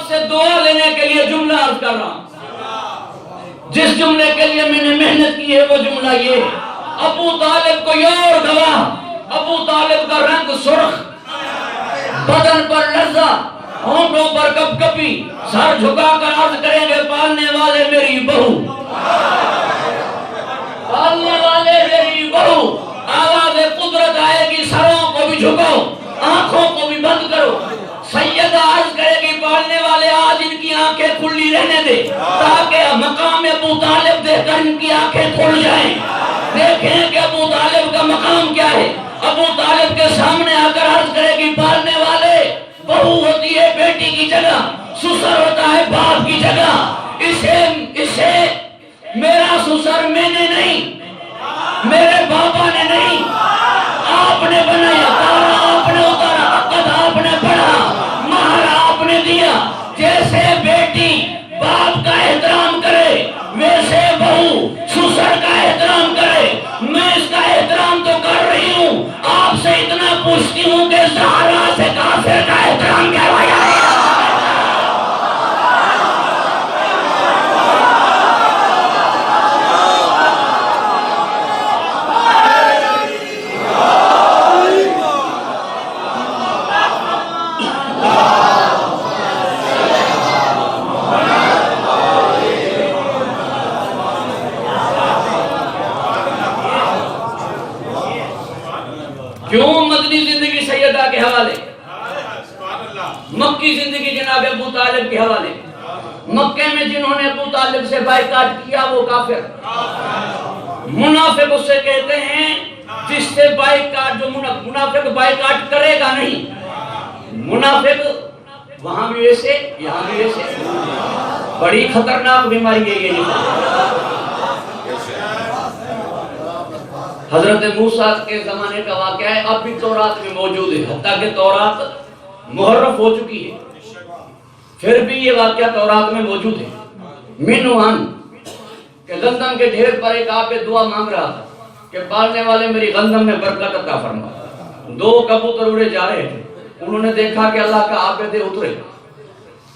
سے دعا لینے کے لیے جملہ عرض کر رہا ہوں. جس جملے کے لیے میں نے محنت کی ہے وہ جملہ یہ ہے: ابو طالب کو یور گواہ، ابو طالب کا رنگ سرخ، بدن پر لرزہ، ہونٹوں پر کپ کپی، سر جھکا کر عرض کریں گے پالنے والے میری بہو، پالنے والے میری بہو. آواز قدرت آئے گی، سروں کو بھی جھکاؤ، آنکھوں کو بھی بند کرو. سیدہ عرض کرے گی پالنے والے آج ان کی آنکھیں کھلی رہنے دے تاکہ مقام ابو طالب دیکھ کر ان کی آنکھیں کھل جائیں، دیکھیں کہ ابو طالب کا مقام کیا ہے. ابو طالب کے سامنے آ کر عرض کرے گی پالنے والے بہو ہوتی ہے بیٹی کی جگہ، سسر ہوتا ہے باپ کی جگہ. اسے میرا سسر میں نے نہیں، میرے بابا نے نہیں، آپ نے بنایا، تارا آپ نے اتارا، عقد آپ نے پڑھا، مہر آپ نے دیا. جیسے بیٹی باپ کا احترام کرے ویسے بہو سسر کا احترام کرے. میں اس کا احترام تو کر رہی ہوں، آپ سے اتنا پوچھتی ہوں کہ زہرا سے کافر کا احترام کروایا ہے. کیوں مدنی زندگی سیدہ کے حوالے، مکی زندگی جناب ابو طالب کے حوالے. مکے میں جنہوں نے ابو طالب سے بائیکاٹ کیا وہ کافر. منافق اسے کہتے ہیں جس سے بائیکاٹ، جو منافق بائیکاٹ کرے گا نہیں. منافق وہاں بھی ویسے یہاں بھی ویسے. بڑی خطرناک بیماری ہے یہ. حضرت موسیٰ کے زمانے کا واقعہ ہے، اب بھی تورات میں موجود ہے، حتیٰ کہ تورات محرف ہو چکی ہے، پھر بھی یہ واقعہ تورات میں موجود ہے. منوان کہ گندم کے ڈھیر پر ایک آپ دعا مانگ رہا تھا کہ پالنے والے میری گندم میں برکت عطا فرما. دو کبوتر اڑے جا رہے تھے، انہوں نے دیکھا کہ اللہ کا عابد اترے،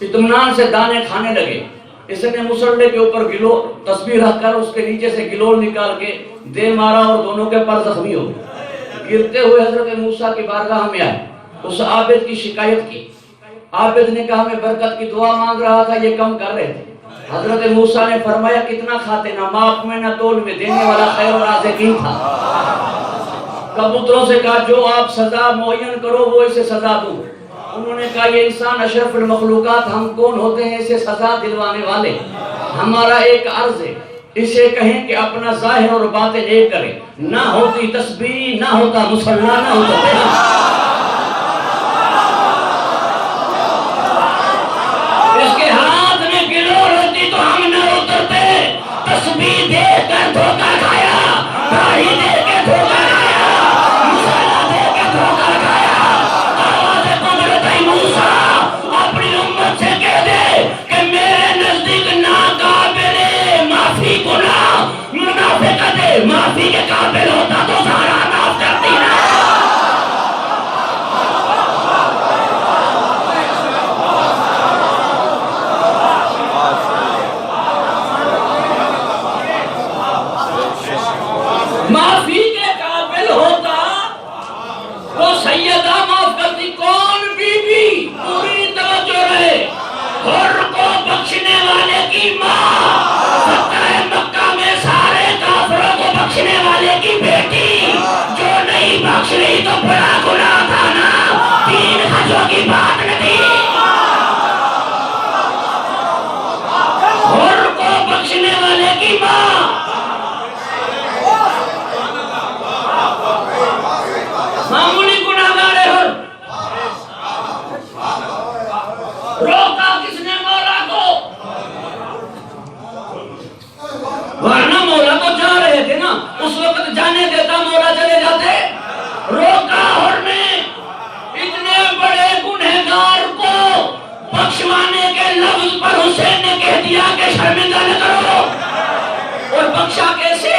اطمینان سے دانے کھانے لگے. اس نے مسلے کے اوپر گلو تسبیح رکھ کر اس کے نیچے سے گلول نکال کے دے مارا اور دونوں کے پر زخمی ہو گئے. گرتے ہوئے حضرت موسیٰ کی بارگاہ میں آئے، اس عابد کی شکایت کی. عابد نے کہا میں برکت کی دعا مانگ رہا تھا، یہ کم کر رہے تھے. حضرت موسیٰ نے فرمایا کتنا کھاتے، نہ ماپ میں نہ تول میں، دینے والا خیر و رازقین تھا. کبوتروں سے کہا جو آپ سزا معین کرو وہ اسے سزا دو. انہوں نے کہا یہ انسان اشرف المخلوقات، ہم کون ہوتے ہیں اسے سزا دلوانے والے. ہمارا ایک عرض ہے، اسے کہیں کہ اپنا ظاہر اور باطن ایک کرے. نہ ہوتی تسبیح، نہ ہوتا مصلی، نہ ہوتا اس کے ہاتھ میں گلول ہوتی تو ہم نہ اترتے. تسبیح دے کر دھوکہ کھایا، داڑھی دے کے دھوکہ کھایا، مصلی دے کے دھوکہ کھایا. آواز قدرت موسیٰ اپنی امت سے کہہ دے کہ میرے نزدیک ناقابل معافی گناہ منافقت معافی کے قابل ہوتا تو سارا معاف کرتی نا. معافی کے قابل ہوتا وہ سیدہ معاف کرتی. کون بی بی؟ پوری توجہ رہے، حر کو بخشنے والے کی ماں، فتح مکہ میں سارے کافروں کو بخشنے والے کی بیٹی، جو نہیں بخش رہی تو بڑا گناہ تھا نا. 3 حجوں کی بات نہ تھی. حر کو بخشنے والے کی ماں، معمولی گناہگار ہے. حر روکا کس نے مولا کو؟ ورنہ مولا تو جا رہے تھے نا، اس وقت جانے دیتا مولا چلے جاتے. روکا حر نے. اتنے بڑے گنہگار کو بخشوانے کے لفظ پر حسین نے کہہ دیا کہ شرمندہ نہ کرو. اور بخشا کیسے؟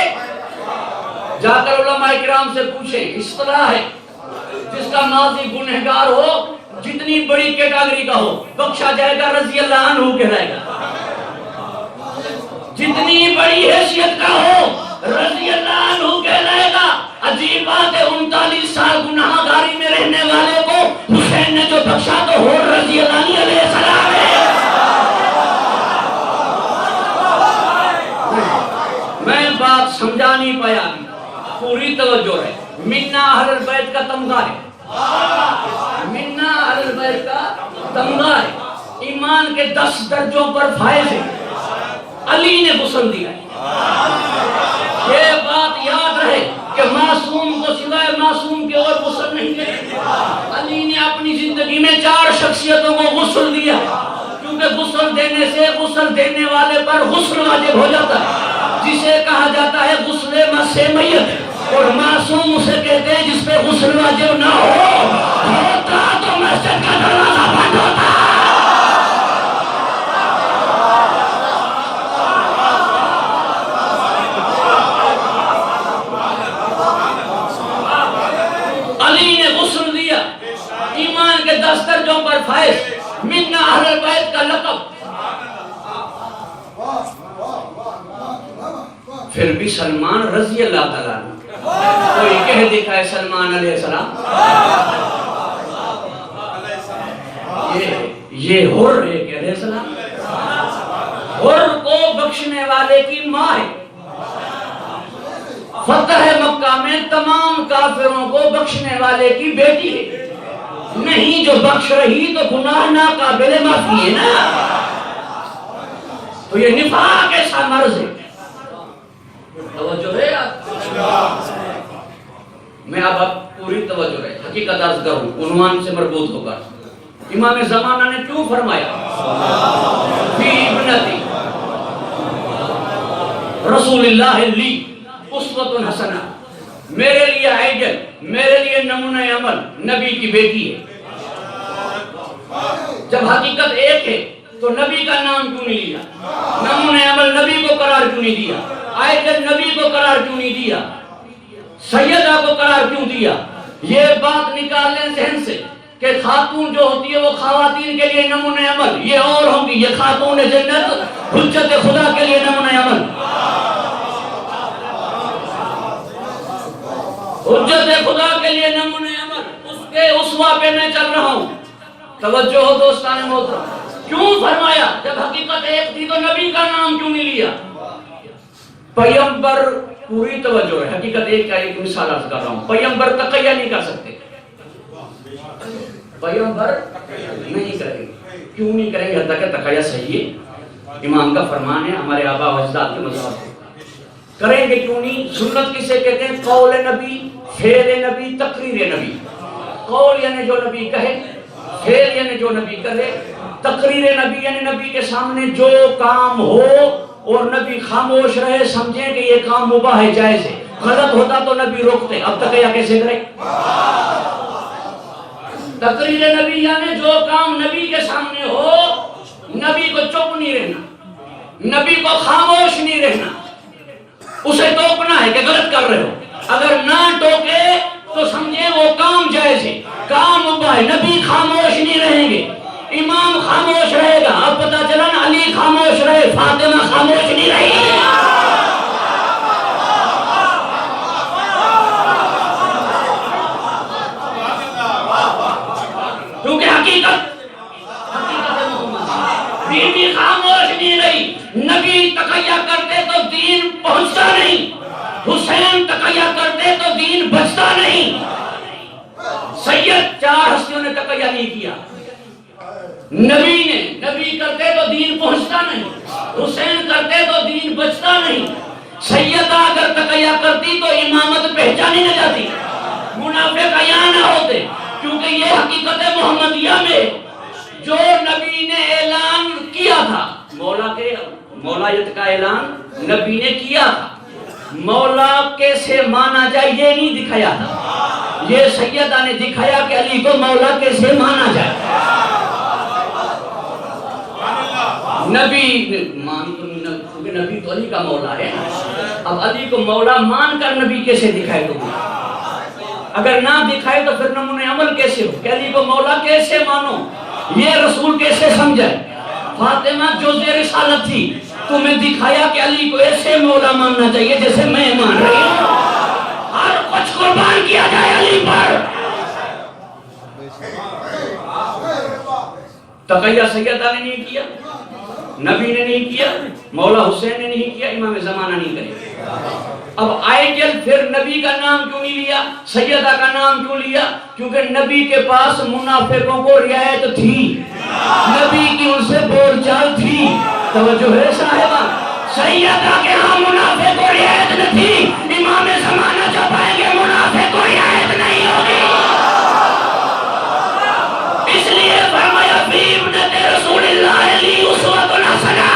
جا کر علماء کرام سے پوچھیں. اصطلاح ہے جس کا ماضی گنہگار ہو جتنی بڑی کیٹاگری کا ہو بخشا جائے گا، رضی اللہ عنہ کہلائے گا۔ جتنی بڑی حیثیت کا ہو رضی اللہ عنہ کہلائے گا۔ عجیب بات ہے، 39 سال گناہ گاری میں رہنے والے کو حسین نے جو بخشا تو ہو رضی اللہ علیہ السلام ہے۔ میں بات سمجھا نہیں پایا، پوری توجہ ہے۔ منا اہل البیت کا تمغہ ہے، منا اہل البیت کا تمغہ ہے، ایمان کے 10 درجوں پر فائز ہے۔ علی نے غسل دیا ہے۔ یہ بات یاد رہے کہ معصوم کو سوائے معصوم کے اور غسل نہیں دے۔ علی نے اپنی زندگی میں 4 شخصیتوں کو غسل دیا ہے، کیونکہ غسل دینے سے غسل دینے والے پر غسل واجب ہو جاتا ہے، جسے کہا جاتا ہے غسل مس میت، اور معصوم اسے کہتے ہیں جس پہ غسل واجب نہ ہوتا تو مسجد کا دروازہ بند ہوتا۔ علی نے غسل دیا، ایمان کے 10 درجوں پر فائز، منا اہل البیت کا لقب۔ پھر بھی سلمان رضی اللہ تعالیٰ عنہ، کوئی کہہ دکھائے سلمان علیہ السلام، یہ حر ہے کہ علیہ السلام، حر کو بخشنے والے کی ماں ہے۔ فتح مکہ میں تمام کافروں کو بخشنے والے کی بیٹی ہے، نہیں جو بخش رہی تو گناہ ناقابل معافی ہے نا، تو یہ نفاق ایسا مرض ہے۔ توجہ ہے میں اب پوری توجہ ہے، حقیقت عرض کروں عنوان سے مربوط ہو کر۔ امام زمانہ نے کیوں فرمایا فی ابنتی رسول اللہ لی اسوۃ حسنہ، میرے لیے آئیڈل، میرے لیے نمونہ عمل نبی کی بیٹی ہے۔ جب حقیقت ایک ہے تو نبی کا نام کیوں نہیں لیا، نمونہ عمل نبی کو قرار کیوں نہیں دیا، آئیڈل نبی کو قرار کیوں نہیں دیا، سیدہ کو قرار کیوں دیا؟ یہ بات نکال لیں ذہن سے کہ خاتون جو ہوتی ہے وہ خواتین کے لیے نمونہ عمل، یہ اور ہوگی، یہ خاتون جنت حجت خدا کے لیے نمونہ عمل، حجت خدا کے لیے نمونہ عمل، اس کے اسوہ پہ میں چل رہا ہوں۔ توجہ ہو دوستان محترم، کیوں فرمایا؟ جب حقیقت ایک تھی تو نبی کا نام کیوں نہیں لیا؟ پیغمبر، پوری توجہ ہے، حقیقت ایک کا ایک مثال عرض کر رہا ہوں، پیغمبر تقیہ نہیں کر سکتے، پیغمبر نہیں کریں گے، کیوں نہیں کریں گے؟ حتیٰ کہ تقیہ صحیح ہے، امام کا فرمان ہے، ہمارے آبا و اجداد کے مذہب کریں گے کیوں نہیں؟ سنت کسے کہتے ہیں؟ قول نبی، فعل نبی، تقریر نبی۔ قول یعنی جو نبی کہے، فعل یعنی جو نبی کرے، تقریر نبی یعنی نبی کے سامنے جو کام ہو اور نبی خاموش رہے، سمجھیں کہ یہ کام مباح ہے، جائز ہے، غلط ہوتا تو نبی روکتے۔ اب تقیہ کیسے کرے؟ تقریر نبی یعنی جو کام نبی کے سامنے ہو، نبی کو چپ نہیں رہنا، نبی کو خاموش نہیں رہنا، اسے ٹوکنا ہے کہ غلط کر رہے ہو، اگر نہ ٹوکے تو سمجھیں وہ کام جائز ہے، کام مباح ہے، نبی خاموش نہیں رہیں گے، امام خاموش رہے گا۔ اب پتہ چلا نا، علی خاموش رہے، فاطمہ خاموش نہیں رہی، کیونکہ حقیقت بیوی خاموش نہیں رہی، نبی تقیہ کرتے تو دین پہنچتا نہیں، حسین تقیہ کرتے تو دین بچتا نہیں۔ سید 4 ہستیوں نے تقیہ نہیں کیا، نبی کرتے تو دین پہنچتا نہیں، حسین کرتے تو دین بچتا نہیں، سیدہ اگر تقیہ کرتی تو امامت پہچانی نہ جاتی، منافق عیاں نہ ہوتے، کیونکہ یہ حقیقت محمدیہ میں جو نبی نے اعلان کیا تھا، مولایت کا اعلان نبی نے کیا تھا، مولا کیسے مانا جائے یہ نہیں دکھایا تھا، یہ سیدہ نے دکھایا کہ علی کو مولا کیسے مانا جائے۔ نبی تو علی کا مولا ہے، اب علی کو مولا مان کر نبی کیسے دکھائے تو اگر نہ دکھائے تو پھر نمونہ عمل کیسے ہو؟ کہ علی کو مولا کیسے مانو، یہ رسول کیسے سمجھائے؟ فاطمہ جو رسالت تھی تمہیں دکھایا کہ علی کو ایسے مولا ماننا چاہیے جیسے میں مان رہی ہوں، ہر کچھ قربان کیا جائے علی پر۔ تقیہ سیدہ نے نہیں کیا، نبی نے نہیں کیا، مولا حسین نے نہیں کیا، امام زمانہ نہیں کرے۔ اب آئے جل پھر نبی کا نام کیوں نہیں لیا، سیدہ کا نام کیوں لیا؟ کیونکہ نبی کے پاس منافقوں کو رعایت تھی، نبی کی ان سے بول چال تھی۔ توجہ ہے صاحبہ، سیدہ کے ہاں منافق کو رعایت نہ تھی، امام زمانہ جب آئیں گے منافق کو رعایت نہیں ہوگی۔ اس لیے فرمایا فی ابنت رسول اللہ لی اسوۃ حسنہ،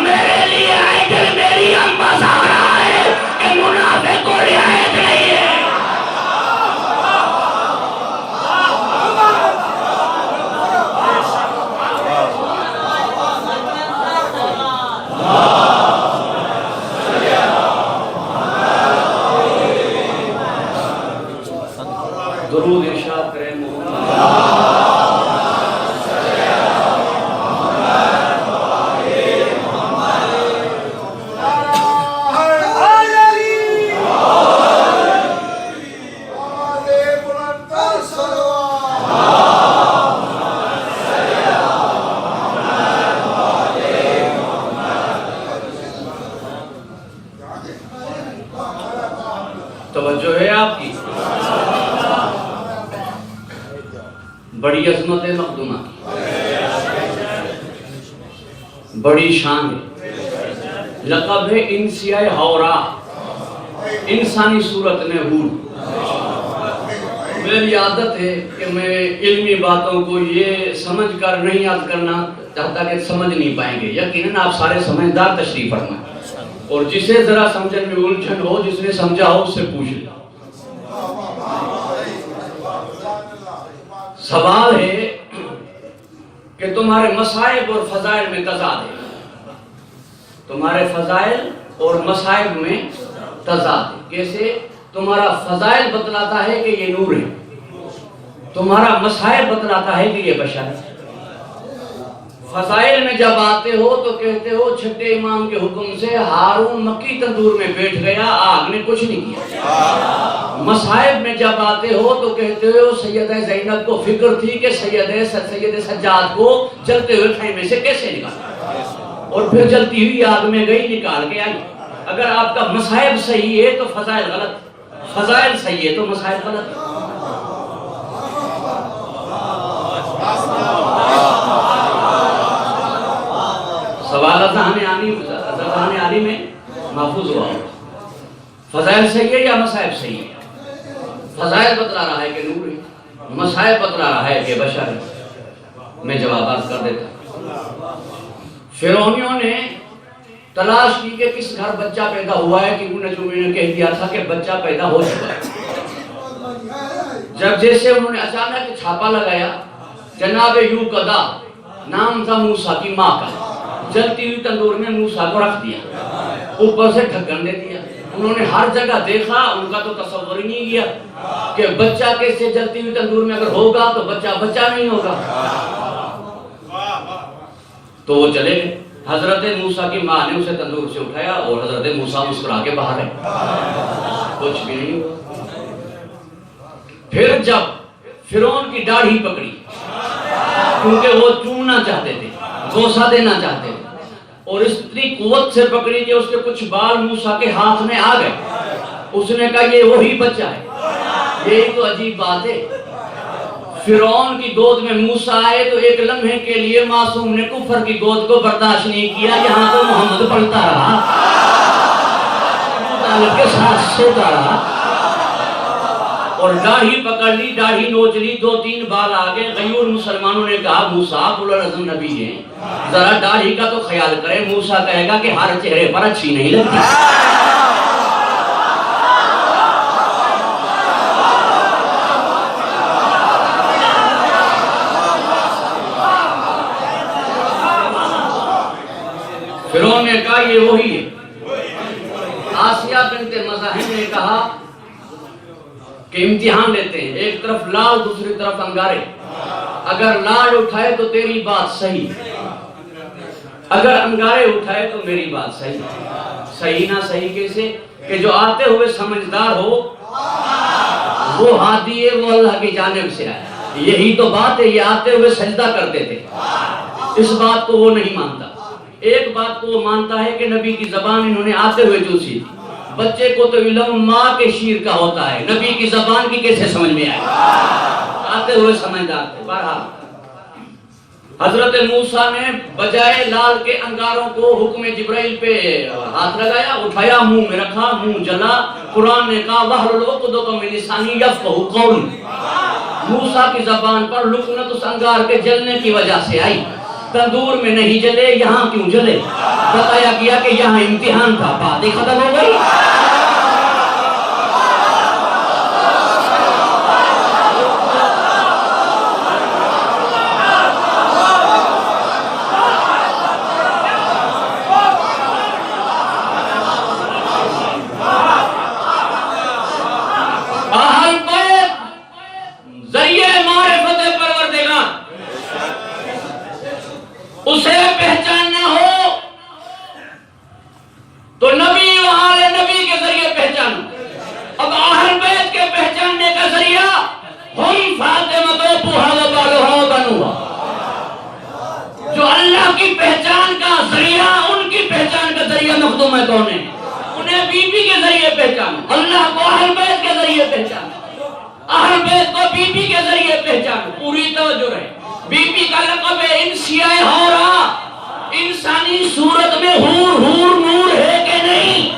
میرے لیے آئیڈل میری اماں زہرا ہے کہ منافق کو رعایت نہیں ہے۔ درود ارشاد کریں توجہ ہے آپ کی، بڑی عظمت مقدمہ کی، بڑی شان ہے، لقب ہے انسیائے حورا، انسانی صورت میں حور۔ میری عادت ہے کہ میں علمی باتوں کو یہ سمجھ کر نہیں یاد کرنا چاہتا کہ سمجھ نہیں پائیں گے، یقیناً آپ سارے سمجھدار تشریف فرمائیں، اور جسے ذرا سمجھن میں الجھن ہو، جس نے سمجھا ہو اس سے پوچھ لیں۔ سوال ہے کہ تمہارے مصائب اور فضائل میں تضاد ہے، تمہارے فضائل اور مصائب میں تضاد ہے۔ کیسے؟ تمہارا فضائل بتلاتا ہے کہ یہ نور ہے، تمہارا مصائب بتلاتا ہے کہ یہ بشر ہے۔ فضائل میں جب آتے ہو تو کہتے ہو چھٹے امام کے حکم سے ہارون مکی تندور میں بیٹھ گیا، آگ نے کچھ نہیں کیا۔ مصائب میں جب آتے ہو تو کہتے ہو سیدہ زینب کو فکر تھی کہ سید سجاد کو جلتے ہوئے خیمے سے کیسے نکالا، اور پھر جلتی ہوئی آگ میں گئی، نکال کے آئی۔ اگر آپ کا مصائب صحیح ہے تو فضائل غلط، فضائل صحیح ہے تو مصائب غلط۔ سوال ذہن عالی میں محفوظ ہوا، فضائل صحیح ہے یا مصائب صحیح ہے؟ فضائل بتلا رہا ہے کہ نور ہے، مصائب بتلا رہا ہے کہ بشر ہے۔ میں جوابات کر دیتا۔ فرعونیوں نے تلاش کی کہ کس گھر بچہ پیدا ہوا ہے، کیونکہ نجومی نے کہہ دیا تھا کہ بچہ پیدا ہو چکا ہے۔ جب جیسے انہوں نے اچانک چھاپا لگایا، جناب یوکدا نام تھا موسیٰ کی ماں کا، جلتی ہوئی تندور میں موسیٰ کو رکھ دیا، اوپر سے ڈھکن دے دیا۔ انہوں نے ہر جگہ دیکھا، ان کا تو تصور ہی نہیں کیا کہ بچہ کیسے جلتی ہوئی تندور میں اگر ہوگا تو بچہ نہیں ہوگا۔ تو وہ چلے گئے، حضرت موسیٰ کی ماں نے اسے تندور سے اٹھایا اور حضرت موسیٰ مسکرا کے باہر ہے، کچھ بھی نہیں ہوا۔ پھر جب فرعون کی داڑھی پکڑی، کیونکہ وہ چومنا چاہتے تھے، بوسہ دینا چاہتے تھے، اور اس اتنی قوت سے پکڑی کہ اس کے کچھ بال موسیٰ کے ہاتھ میں آ گئے۔ اس نے کہا یہ وہی بچہ ہے۔ یہی تو عجیب بات ہے، فرعون کی گود میں موسیٰ آئے تو ایک لمحے کے لیے معصوم نے کفر کی گود کو برداشت نہیں کیا، یہاں تو محمد پڑھتا رہا، طالب کے ساتھ سوتا رہا، اور داڑھی پکڑ لی، داڑھی نوچ لی، 2-3 بال آگے۔ غیور مسلمانوں نے کہا موسیٰ اولوالعزم نبی ہیں، ذرا داڑھی کا تو خیال کریں۔ موسیٰ کہے گا کہ ہر چہرے پر اچھی نہیں لگتی۔ فرعون نے کہا یہ وہی ہے۔ آسیہ بنت مزاحم نے کہا کہ امتحان لیتے ہیں، ایک طرف لال دوسری طرف انگارے، اگر لال اٹھائے تو تیری بات صحیح، اگر انگارے اٹھائے تو میری بات صحیح۔ صحیح نہ صحیح کیسے؟ کہ جو آتے ہوئے سمجھدار ہو وہ ہادی ہے، وہ اللہ کی جانب سے آئے۔ یہی تو بات ہے، یہ آتے ہوئے سجدہ کرتے تھے، اس بات کو وہ نہیں مانتا۔ ایک بات کو وہ مانتا ہے کہ نبی کی زبان انہوں نے آتے ہوئے چوسی، بچے کو تو علم ماں کے شیر کا ہوتا ہے، نبی کی زبان کی کیسے سمجھ میں آئے؟ آتے ہوئے سمجھدار تھے۔ بہرحال حضرت موسیٰ نے بجائے لال کے انگاروں کو حکم جبرائیل پہ ہاتھ لگایا، اٹھایا، منہ میں رکھا، منہ جلا۔ قرآن نے کہا وَحْلُلْ عُقْدَةً مِّن لِّسَانِي یفقہوا قولی، موسیٰ کی زبان پر لکنت اس انگار کے جلنے کی وجہ سے آئی۔ تندور میں نہیں جلے، یہاں کیوں جلے؟ بتایا گیا کہ یہاں امتحان تھا، باتیں ختم ہو گئی۔ اسے پہچاننا ہو تو نبی و آل نبی کے ذریعے پہچانو۔ اب اہل بیت کے پہچاننے کا ذریعہ ہم فاطمہ و بالہا بنوا، جو اللہ کی پہچان کا ذریعہ، ان کی پہچان کا ذریعہ مخدوم ہے کون ہے؟ انہیں بی بی کے ذریعے پہچانو، اللہ کو اہل بیت کے ذریعے پہچانو، اہل بیت کو بی بی کے ذریعے پہچانو۔ پوری توجہ رہے، بی بی کا لقب ہے انسیہ ہورا، انسانی صورت میں حور نور ہے کہ نہیں؟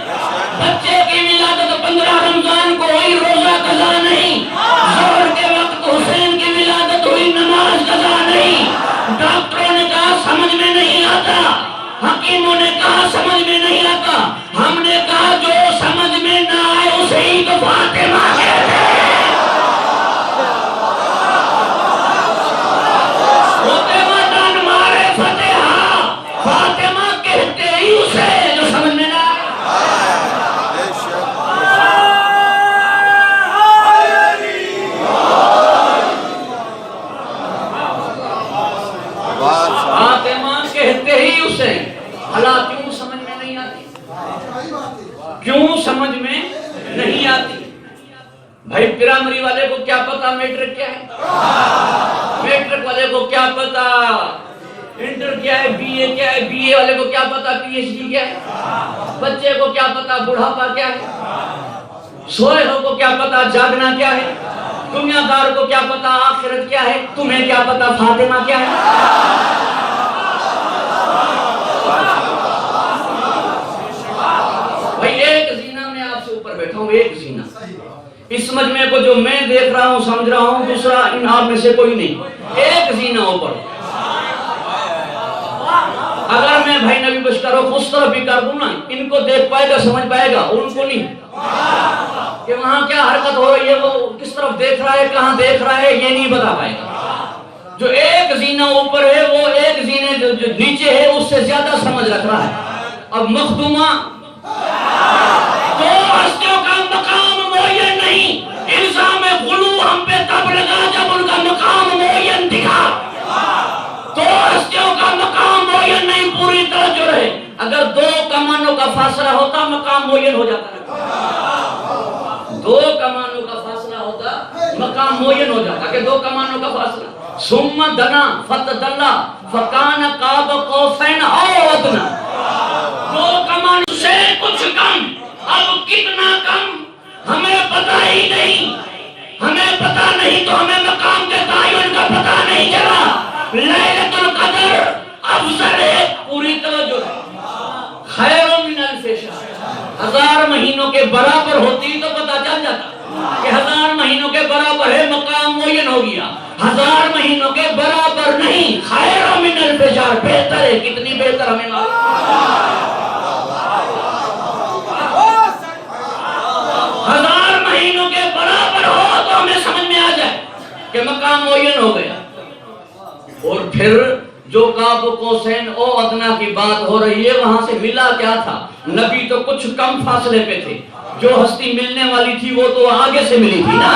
بچے کی ولادت 15 رمضان کو ہوئی، روزہ قضا نہیں۔ ظہر کے وقت حسین کی ولادت ہوئی، نماز قضا نہیں۔ ڈاکٹروں نے کہا سمجھ میں نہیں آتا، حکیموں نے کہا سمجھ میں نہیں آتا، ہم نے کہا جو سمجھ میں نہ آئے اسے ہی تو فاطمہ کہتے ہیں۔ فاطمہ کہتے ہی اسے جو سمجھ میں نہ آئے۔ فاطمہ کہتے ہی اسے، بھلا کیوں سمجھ میں نہیں آتی؟ کیوں سمجھ میں نہیں آتی؟ بھائی پرائمری والے کو کیا پتا میٹرک کیا ہے؟ میٹرک والے کو کیا پتا انٹر کیا ہے، بی اے کیا ہے، بی اے والے کو کیا پتا پی ایچ ڈی کیا ہے؟ بچے کو کیا پتا بڑھاپا کیا ہے؟ سوئے ہو کو کیا پتا جاگنا کیا ہے؟ دنیا دار کو کیا پتا آخرت کیا ہے؟ تمہیں کیا پتا فاطمہ کیا ہے؟ بھائی ایک زینہ میں آپ سے اوپر بیٹھا ہوں، ایک زینہ اس مجمع کو جو میں دیکھ رہا ہوں سمجھ رہا ہوں، دوسرا ان آپ میں سے کوئی نہیں، ایک زینہ اوپر۔ اگر میں بھائی نبی بشکروں کو اس طرح بھی کر دوں نا، ان کو دیکھ پائے گا سمجھ پائے گا، ان کو نہیں کہ وہاں کیا حرکت ہو رہی ہے، وہ کس طرف دیکھ رہا ہے، کہاں دیکھ رہا ہے، یہ نہیں بتا پائے گا۔ جو ایک زینہ اوپر ہے وہ ایک زینے جو نیچے ہے اس سے زیادہ سمجھ رکھ رہا ہے۔ اب مخدومہ دو ہستیوں کا مقام معین نہیں، الزام غلو ہم پہ تب لگا جب ان کا مقام معین دکھا۔ دو ہستیوں کا مقام معین نہیں، پوری توجہ رہے۔ اگر دو کمانوں کا فاصلہ ہوتا مقام معین ہو جاتا ہے، دو کمانوں کا فاصلہ ہوتا مقام معین ہو جاتا کہ دو کمانوں کا فاصلہ۔ ثم دنا فتدلا فکان قاب قوسین او ادنا، دو کمان سے کچھ کم، اب کتنا کم ہمیں پتہ ہی نہیں، ہمیں پتہ نہیں تو ہمیں مقام کے تعین کا پتہ نہیں چلا۔ لیلۃ القدر افضل ہے، پوری توجہ خیر من الف شہر، 1000 مہینوں کے برابر ہوتی تو پتہ چل جاتا کہ 1000 مہینوں کے برابر ہے، مقام معین ہو گیا۔ 1000 مہینوں کے برابر نہیں، خیر من الف شہر، بہتر ہے، کتنی بہتر ہمیں معلوم۔ 1000 مہینوں کے برابر ہو تو ہمیں سمجھ میں آ جائے کہ مقام معین ہو گیا۔ اور پھر جو قاب قوسین او ادنا کی بات ہو رہی ہے، وہاں سے ملا کیا تھا؟ نبی تو کچھ کم فاصلے پہ تھے، جو ہستی ملنے والی تھی وہ تو آگے سے ملی تھی نا.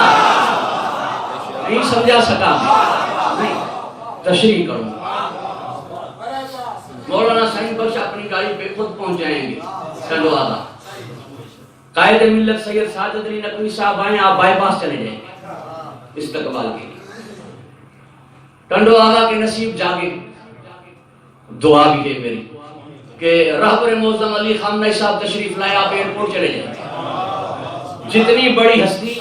نہیں سمجھا سکا نہیں. تشریح کروں. مولانا سعید بخش اپنی گاڑی پہ خود پہنچ جائیں گے ٹنڈو آگا. قائد ملت سید ساجد علی نقوی صاحب آئیں, آپ بائی پاس چلے جائیں گے استقبال کے لیے. ٹنڈو آگا کے نصیب جاگے. دعا بھی ہے میری کہ رہبر معظم علی خامنہئی صاحب تشریف لائے, آپ ایئرپورٹ چلے جائیں. جتنی بڑی ہستی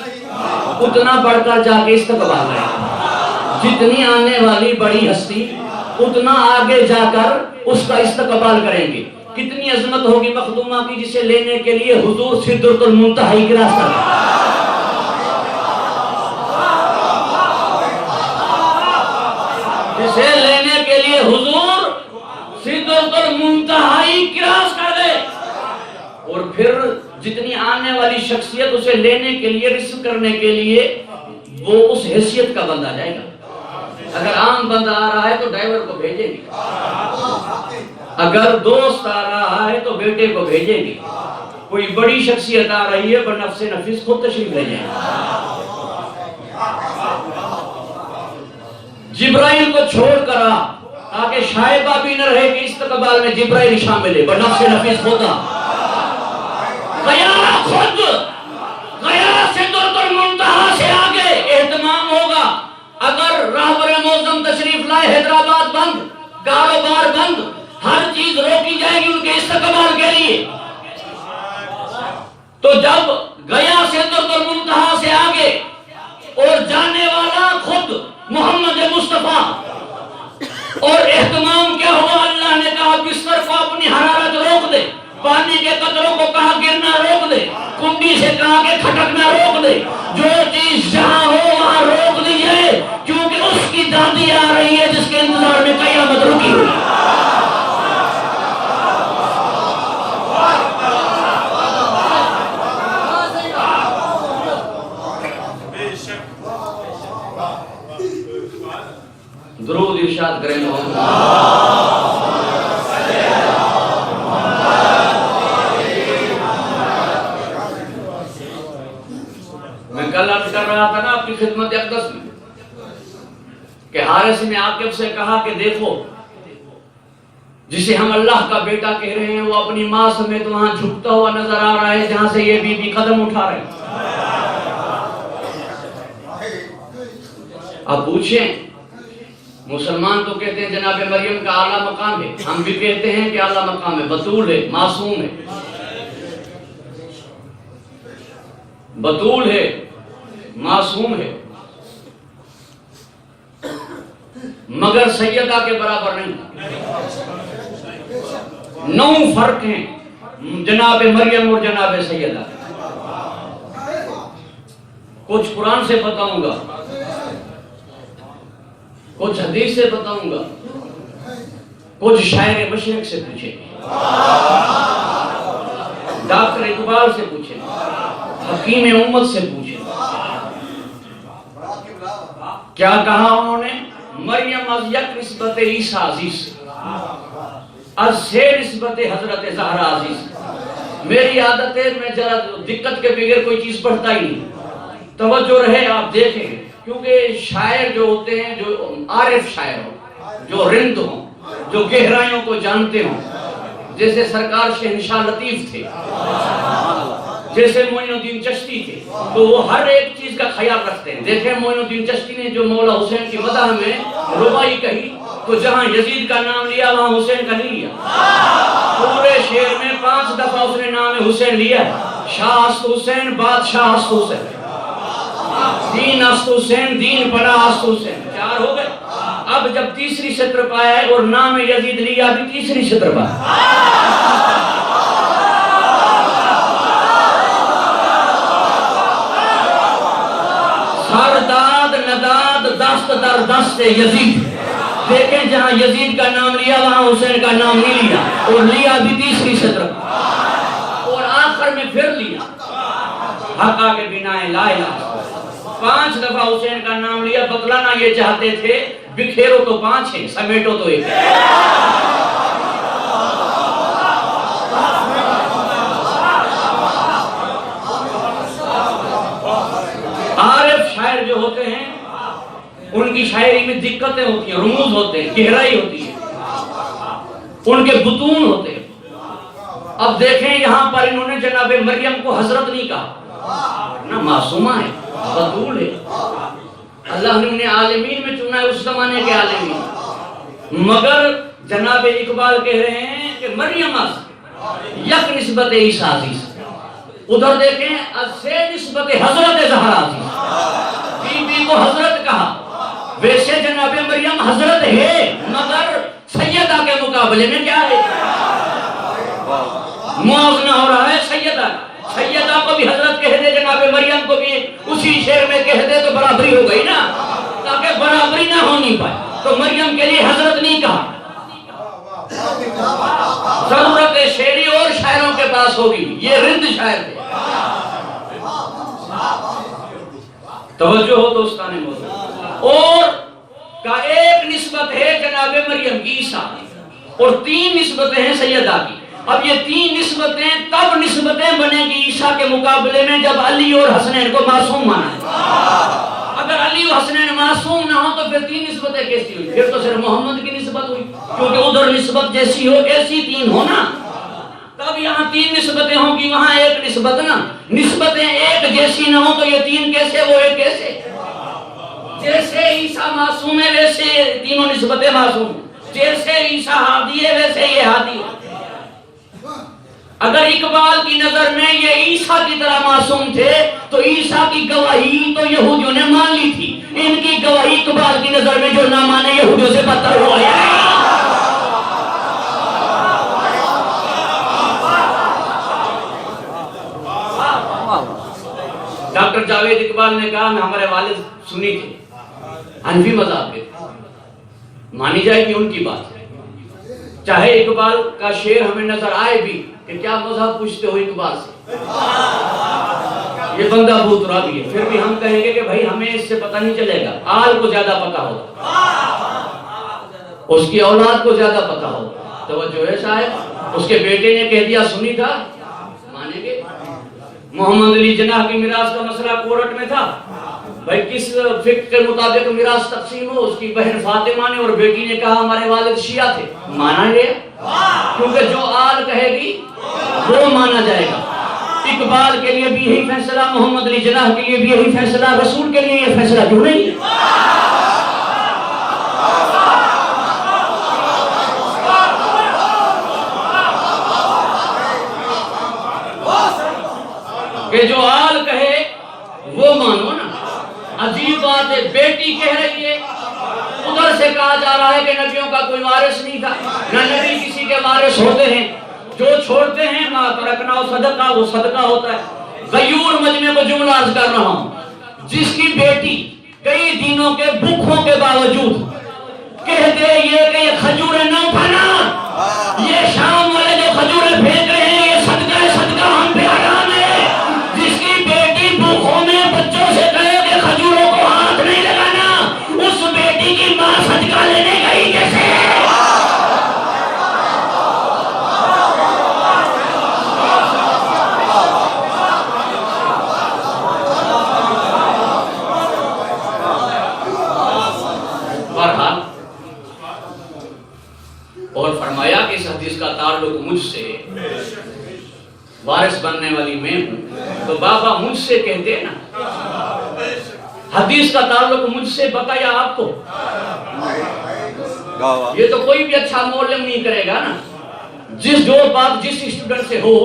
اتنا بڑھ کر جا کے استقبال کریں. جتنی آنے والی بڑی ہستی اتنا آگے جا کر اس کا استقبال کریں گے. کتنی عظمت ہوگی مخدومہ کی جسے لینے کے لیے حضور سدرۃ المنتہی کی راستہ جسے لینے کے لیے حضور سدرۃ المنتہی کراس کر دے. اور پھر جتنی آنے والی شخصیت اسے لینے کے لیے رسیو کرنے کے لیے وہ اس حیثیت کا بندہ جائے گا. اگر عام بندہ آ رہا ہے تو ڈرائیور کو بھیجیں گے, اگر دوست آ رہا ہے تو بیٹے کو بھیجیں گے. کوئی بڑی شخصیت آ رہی ہے بنفس نفیس خود تشریف لے جائیں. جبرائیل کو چھوڑ کر آ تاکہ شائبہ بھی نہ رہے کہ استقبال میں جبرائیل شامل ہے. بنفس نفیس ہوتا گیا خود گیا سدرۃ المنتہی سے آگے اہتمام ہوگا. اگر رہبر معظم تشریف لائے حیدرآباد بند, کاروبار بند, ہر چیز روکی جائے گی ان کے استقبال کے لیے. تو جب گیا سدرۃ المنتہی سے آگے اور جانے والا خود محمد مصطفیٰ, اور اہتمام کیا ہوا, اللہ نے کہا بستر کو اپنی حرارت روک دے, پانی کے قطروں کو کہا گرنا روک دے, کنڈی سے کہا کہ کھٹکنا روک دے, جو چیز جہاں ہو وہاں روک دیجئے, کیونکہ اس کی دادی آ رہی ہے جس کے انتظار میں قیامت رکی ہوئی. درود ارشاد کریں محمد. میں کل عرض کر رہا تھا نا آپ کی خدمت اقدس میں کہ حارث نے عاقب سے کہا کہ دیکھو جسے ہم اللہ کا بیٹا کہہ رہے ہیں وہ اپنی ماں سمیت وہاں جھکتا ہوا نظر آ رہا ہے جہاں سے یہ بی بی قدم اٹھا رہے ہیں. اب پوچھیں, مسلمان تو کہتے ہیں جناب مریم کا اعلیٰ مقام ہے, ہم بھی کہتے ہیں کہ اعلیٰ مقام ہے, بطول ہے, معصوم ہے, بطول ہے, معصوم ہے, مگر سیدہ کے برابر نہیں. 9 فرق ہیں جناب مریم اور جناب سیدہ. کچھ قرآن سے بتاؤں گا, کچھ حدیث سے بتاؤں گا, کچھ شاعر مشرق سے پوچھیں, ڈاکٹر اقبال سے پوچھیں, حکیم امت سے پوچھیں. کیا کہا انہوں نے؟ مریم از یک نسبت عیسیٰ عزیز, از سے نسبت حضرت زہرا عزیز. میری عادت ہے میں ذرا دقت کے بغیر کوئی چیز پڑھتا ہی نہیں. توجہ رہے, آپ دیکھیں, کیونکہ شاعر جو ہوتے ہیں, جو عارف شاعر ہوں, جو رند ہوں, جو گہرائیوں کو جانتے ہوں, جیسے سرکار شہنشاہ لطیف تھے, جیسے معین الدین چشتی تھے, تو وہ ہر ایک چیز کا خیال رکھتے ہیں. دیکھیں معین الدین چشتی نے جو مولا حسین کی مدح میں ربائی کہی تو جہاں یزید کا نام لیا وہاں حسین کا نہیں لیا. پورے شعر میں 5 دفعہ اس نے نام حسین لیا. شاہ است حسین, بادشاہ است حسین, دین است حسین, دین پڑا است حسین. 4 ہو گئے. اب جب تیسری سطر پہ آئے اور نام یزید لیا بھی تیسری سطر پہ. سر داد نداد دست در دست یزید. دیکھیں جہاں یزید کا نام لیا وہاں حسین کا نام نہیں لیا, اور لیا بھی تیسری سطر, اور آخر میں پھر لیا حق کے بنا لا الہ. 5 دفعہ حسین کا نام لیا. بتلانا یہ چاہتے تھے بکھیرو تو 5 ہیں, سمیٹو تو 1 ہے. حقیقتیں ہوتی ہیں، رموز ہوتے ہیں، گہرائی ہوتی ہے، ان کے بطون ہوتے ہیں۔ اب دیکھیں یہاں پر انہوں نے جناب مریم کو حضرت نہیں کہا، نہ معصومہ ہے، بطول ہے، اللہ نے انہیں عالمین میں چنا ہے، اس زمانے کے عالمین، مگر جناب اقبال کہہ رہے ہیں کہ مریم یک نسبت عیسیٰ عزیز، ادھر دیکھیں سے نسبت حضرت زہرا عزیز، بی بی کو حضرت کہا، ویسے جناب مریم حضرت ہے مگر سیدہ کے مقابلے میں کیا ہے، موازنہ ہو رہا ہے سیدہ، سیدہ کو بھی حضرت کہہ دے، جناب مریم کو بھی اسی شعر میں کہہ دے تو برابری ہو گئی نا، تاکہ برابری نہ ہونی پائے تو مریم کے لیے حضرت نہیں کہا۔ ضرورت شعری اور شاعروں کے پاس ہوگی، یہ رند شاعر تھے۔ توجہ ہو دوستان موضوع، اور کا ایک نسبت ہے جناب مریم کی عیسیٰ، اور 3 نسبتیں ہیں سیدہ کی۔ اب یہ 3 نسبتیں تب نسبتیں بنے گی عیسیٰ کے مقابلے میں جب علی اور حسنین کو معصوم مانا ہے۔ اگر علی و حسنین معصوم نہ ہو تو پھر 3 نسبتیں کیسی ہوئی؟ پھر تو صرف محمد کی نسبت ہوئی، کیونکہ ادھر نسبت جیسی ہو ایسی 3 ہو نا، تب یہاں 3 نسبتیں ہوں گی، وہاں ایک نسبت نا، نسبتیں ایک جیسی نہ ہو تو یہ 3 کیسے، وہ ایک کیسے؟ جیسے عیسیٰ معصوم ہے ویسے تینوں نسبتیں معصوم، جیسے عیسیٰ ہادی ہے ویسے یہ ہادی ہے۔ اگر اقبال کی نظر میں یہ عیسیٰ کی طرح معصوم تھے تو عیسیٰ کی گواہی تو یہودیوں نے مان لی تھی، ان کی گواہی اقبال کی نظر میں جو نہ مانے یہودیوں سے بدتر ہوا ہے۔ ڈاکٹر جاوید اقبال نے کہا میں ہمارے والد سنی تھے، حنفی مذہب کے، مانی جائے گی ان کی بات، چاہے اقبال کا شعر ہمیں نظر آئے بھی کہ کیا مذہب پوچھتے ہو اقبال سے، یہ بندہ بہت راوی ہے، پھر بھی ہم کہیں گے کہ بھائی ہمیں اس سے پتہ نہیں چلے گا، آل کو زیادہ پتہ ہوگا، اس کی اولاد کو زیادہ پتہ ہوگا۔ توجہ ہے صاحب، اس کے بیٹے نے کہہ دیا سنی تھا، مانیں گے؟ محمد علی جناح کی میراث کا مسئلہ کورٹ میں تھا، بھائی کس فقہ کے مطابق میراث تقسیم ہو، اس کی بہن فاطمہ نے اور بیٹی نے کہا ہمارے والد شیعہ تھے، مانا گیا، کیونکہ جو آل کہے گی وہ مانا جائے گا۔ اقبال کے لیے بھی یہی فیصلہ، محمد علی جناح کے لیے بھی یہی فیصلہ، رسول کے لیے یہ فیصلہ کیوں نہیں ہے؟ کہ جو آل کہے وہ مانو نا۔ عجیب بات ہے، بیٹی کہہ رہی ہے، ادھر سے کہا جا رہا ہے کہ نبیوں کا کوئی وارث نہیں تھا، نہ نبی کسی کے وارث ہوتے ہیں، جو چھوڑتے ہیں ما ترکنا صدقہ وہ صدقہ ہوتا ہے۔ غیور مجمع کو جملہ عرض کر رہا ہوں، جس کی بیٹی کئی دنوں کے بھوکوں کے باوجود کہہ دے یہ کہ یہ کھجوریں نہ اٹھانا، یہ شام والے جو کھجوریں پھینک رہے ہیں یہ صدقہ ہے، صدقہ ہم پہ حرام ہے، جس کی بیٹی بھوکوں میں بچوں سے کہے کہ کھجوروں کو ہاتھ نہیں لگانا، اس بیٹی کی ماں صدقہ لینے گئی کیسے؟ اور فرمایا کہ اس حدیث کا تعلق مجھ سے، وارث بننے والی میں ہوں، تو بابا مجھ سے کہتے ہیں نا، حدیث کا تعلق مجھ سے بتایا آپ کو، یہ تو کوئی بھی اچھا معلم نہیں کرے گا نا، جو بات جس اسٹوڈنٹ سے ہو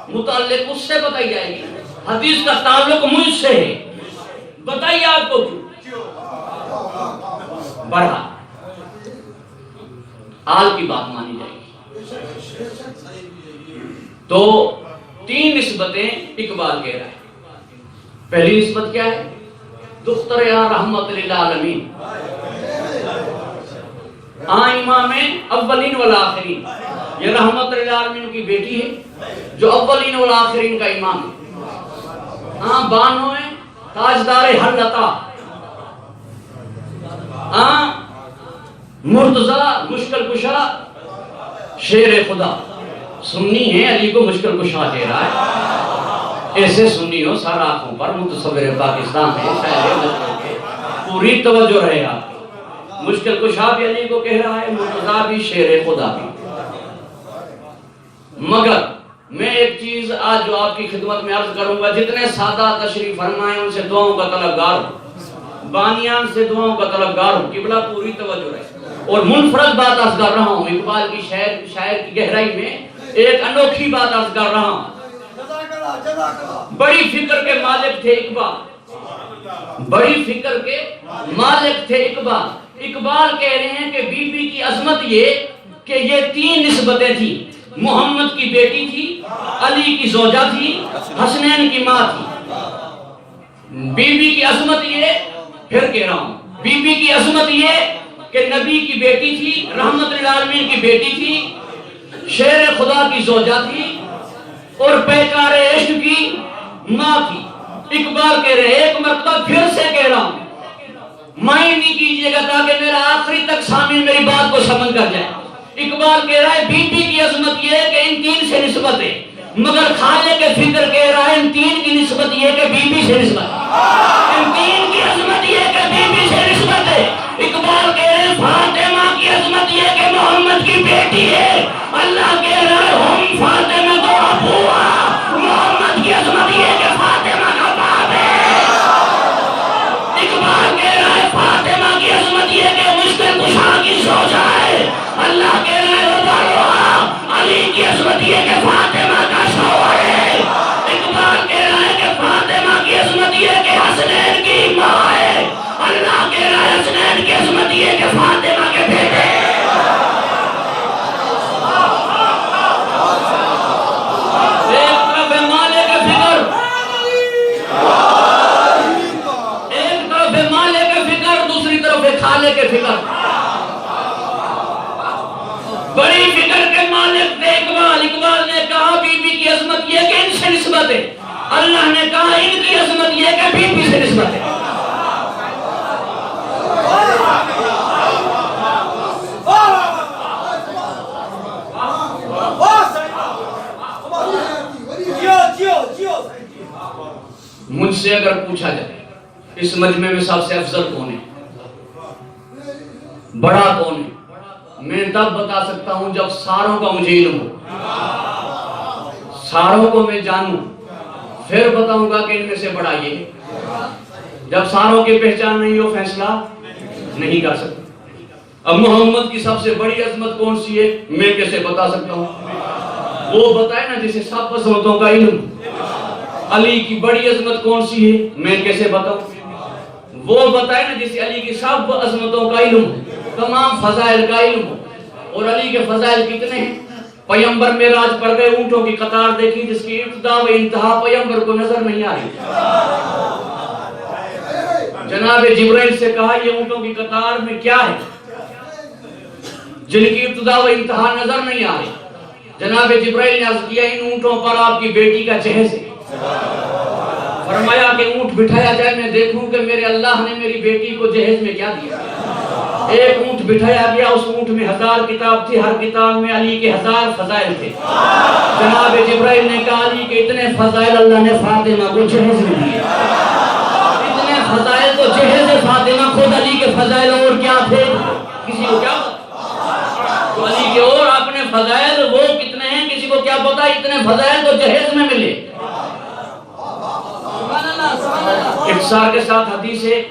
متعلق اس سے بتائی جائے گی، حدیث کا تعلق مجھ سے ہے، بتائیے آپ کو کیوں؟ بڑھا آل کی بات مانی جائے گی۔ تو 3 نسبتیں اقبال کہہ رہا ہے۔ پہلی نسبت کیا ہے؟ دختر یا رحمت للعالمین، امام اولین والآخرین، یہ رحمت للعالمین کی بیٹی ہے جو اولین والآخرین کا امام ہے، بانو ہے تاجدار ہر لتا، مرتضی مشکل کشا شیر خدا، سنی ہے علی کو مشکل کشا کہہ رہا ہے، ایسے سنی ہو سر آنکھوں پر متصور پاکستان ہے، پوری توجہ رہے آپ، مشکل کشا بھی علی کو کہہ رہا ہے، مرتضیٰ بھی، شیر خدا بھی۔ مگر میں ایک چیز آج جو آپ کی خدمت میں عرض کروں گا، جتنے سادہ تشریف فرمائیں ان سے دعاؤں کا طلبگار ہوں، بانیان سے دعاؤں کا طلبگار ہوں، قبلہ پوری توجہ رہے۔ اور منفرد بات عرض کر رہا ہوں، اقبال کی شاعر کی گہرائی میں ایک انوکھی بات عرض کر رہا ہوں۔ بڑی فکر کے مالک تھے اقبال، بڑی فکر کے مالک تھے اقبال۔ اقبال کہہ رہے ہیں کہ بی بی کی عظمت یہ کہ یہ تین نسبتیں تھیں، محمد کی بیٹی تھی، علی کی زوجہ تھی، حسنین کی ماں تھی۔ بی بی کی عظمت یہ، پھر کہہ رہا ہوں، بی بی کی عظمت یہ کہ نبی کی بیٹی تھی، رحمت للعالمین کی بیٹی تھی، شیر خدا کی زوجہ تھی اور پیکار عشق کی ماں تھی۔ اقبال کہہ رہے ہیں، ایک مرتبہ پھر سے کہہ رہا ہوں، معنی کیجئے گا تاکہ میرا آخری تک سامعین میری بات کو سمجھ کر جائے۔ اقبال کہہ رہا ہے بی بی کی عظمت یہ ہے کہ ان تین سے نسبت ہے، مگر خالق فکر کہہ رہا ہے ان تین کی نسبت یہ ہے کہ بی بی سے نسبت ہے، ان تین کی عظمت یہ ہے کہ بی بی سے نسبت ہے۔ اقبال کہہ رہے ہیں فاطمہ کی عظمت یہ ہے کہ محمد کی بیٹی ہے، اللہ کہہ رہا ہے ہم فاطمہ کو ابوا، محمد کی عظمت یہ ہے کہ فاطمہ کا باپ ہے۔ اقبال کہہ رہا ہے فاطمہ کی عظمت یہ ہے کہ مشکل کشا کی زوجہ ہے، اللہ کہہ رہا ہے وبرها، علی کی عظمت یہ ہے کہ فاطمہ کا شوہر ہے۔ اقبال کہہ رہا ہے کہ فاطمہ کی عظمت یہ ہے کہ حسنین کی ماں ہے، اللہ کہہ رہا ہے حسنین کی عظمت یہ ہے کہ فاطمہ کے بیٹے۔ ایک طرف ہے مالک فکر، ایک طرف ہے مالک فکر، دوسری طرف ہے خالق فکر۔ بڑی فکر کے مالک تھے اقبال۔ اقبال نے کہا بی بی کی عظمت یہ کہ ان سے نسبت ہے، اللہ نے کہا ان کی عظمت یہ کہ بی بی سے نسبت ہے۔ مجھ سے اگر پوچھا جائے اس مجمع میں سب سے افضل کون ہے، بڑا کون ہے، میں تب بتا سکتا ہوں جب ساروں کا مجھے علم ہو، ساروں کو میں جانوں، پھر بتاؤں گا کہ ان میں سے بڑا یہ ہے۔ جب ساروں کی پہچان نہیں ہو فیصلہ نہیں کر سکتا۔ اب محمد کی سب سے بڑی عظمت کون سی ہے میں کیسے بتا سکتا ہوں؟ وہ بتائے نا جسے سب عظمتوں کا علم۔ علی کی بڑی عظمت کون سی ہے میں کیسے بتاؤں؟ وہ بتائے نا جسے علی کی سب عظمتوں کا علم، تمام فضائل کا علم ہو۔ اور علی کے فضائل کتنے ہیں؟ پیغمبر معراج پر گئے، اونٹوں کی قطار دیکھی جس کی ابتدا و انتہا پیغمبر کو نظر نہیں آ رہی۔ جناب جبرائیل سے کہا یہ اونٹوں کی قطار میں کیا ہے جن کی ابتدا و انتہا نظر نہیں آ رہی؟ جناب جبرائیل نے عرض کیا ان اونٹوں پر آپ کی بیٹی کا جہیز ہے۔ فرمایا کہ اونٹ بٹھایا جائے میں دیکھوں کہ میرے اللہ نے میری بیٹی کو جہیز میں کیا دیا۔ ایک اونٹ بٹھایا گیا، اس اونٹ میں 1000 کتاب تھی، ہر کتاب میں علی کے 1000 فضائل تھے۔ جناب جبرائیل نے کہا علی کے اتنے فضائل اللہ نے فاطمہ کو جہیز میں دیے، اتنے فضائل تو جہیز فاطمہ، خود علی کے فضائل اور کیا تھے کسی کو کیا پتا؟ تو علی کے اور اپنے فضائل وہ کتنے ہیں کسی کو کیا پتا؟ اتنے فضائل تو جہیز میں ملے۔ اختصار کے ساتھ حدیث ہے،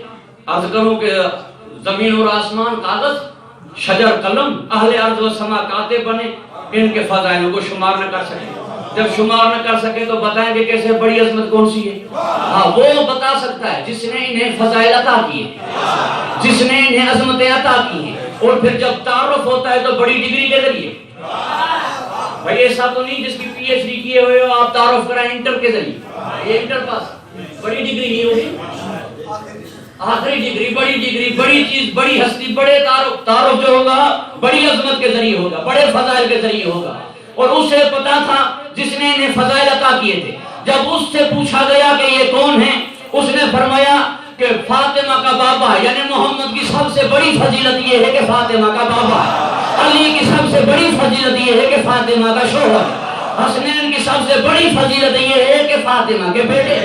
عرض کروں کہ زمین اور آسمان کاغذ، شجر قلم، اہل ارض و سما کاتب بنے، ان کے فضائل کو شمار نہ کر سکے۔ جب شمار نہ کر سکے تو بتائیں گے کیسے بڑی عظمت کون سی ہے؟ ہاں وہ بتا سکتا ہے جس نے انہیں فضائل عطا کیے، جس نے انہیں عظمتیں عطا کی ہیں۔ اور پھر جب تعارف ہوتا ہے تو بڑی ڈگری کے ذریعے، بھائی ایسا تو نہیں جس کی پی ایچ ڈی کیے ہوئے ہو آپ تعارف کرائیں انٹر کے ذریعے، یہ انٹر پاس بڑی ڈگری نہیں ہوگی، آخری ڈگری، بڑی ڈگری، بڑی چیز، بڑی ہستی، بڑے تعارف جو ہوگا بڑی عظمت کے ذریعے ہوگا، بڑے فضائل کے ذریعے ہوگا۔ اور اسے پتا تھا جس نے انہیں فضائل عطا کیے تھے۔ جب اس سے پوچھا گیا کہ یہ کون ہے، اس نے فرمایا کہ فاطمہ کا بابا ہے، یعنی محمد کی سب سے بڑی فضیلت یہ ہے کہ فاطمہ کا بابا ہے، علی کی سب سے بڑی فضیلت یہ ہے کہ فاطمہ کا شوہر ہے، حسنین کی سب سے بڑی فضیلت یہ ہے کہ فاطمہ کے بیٹے۔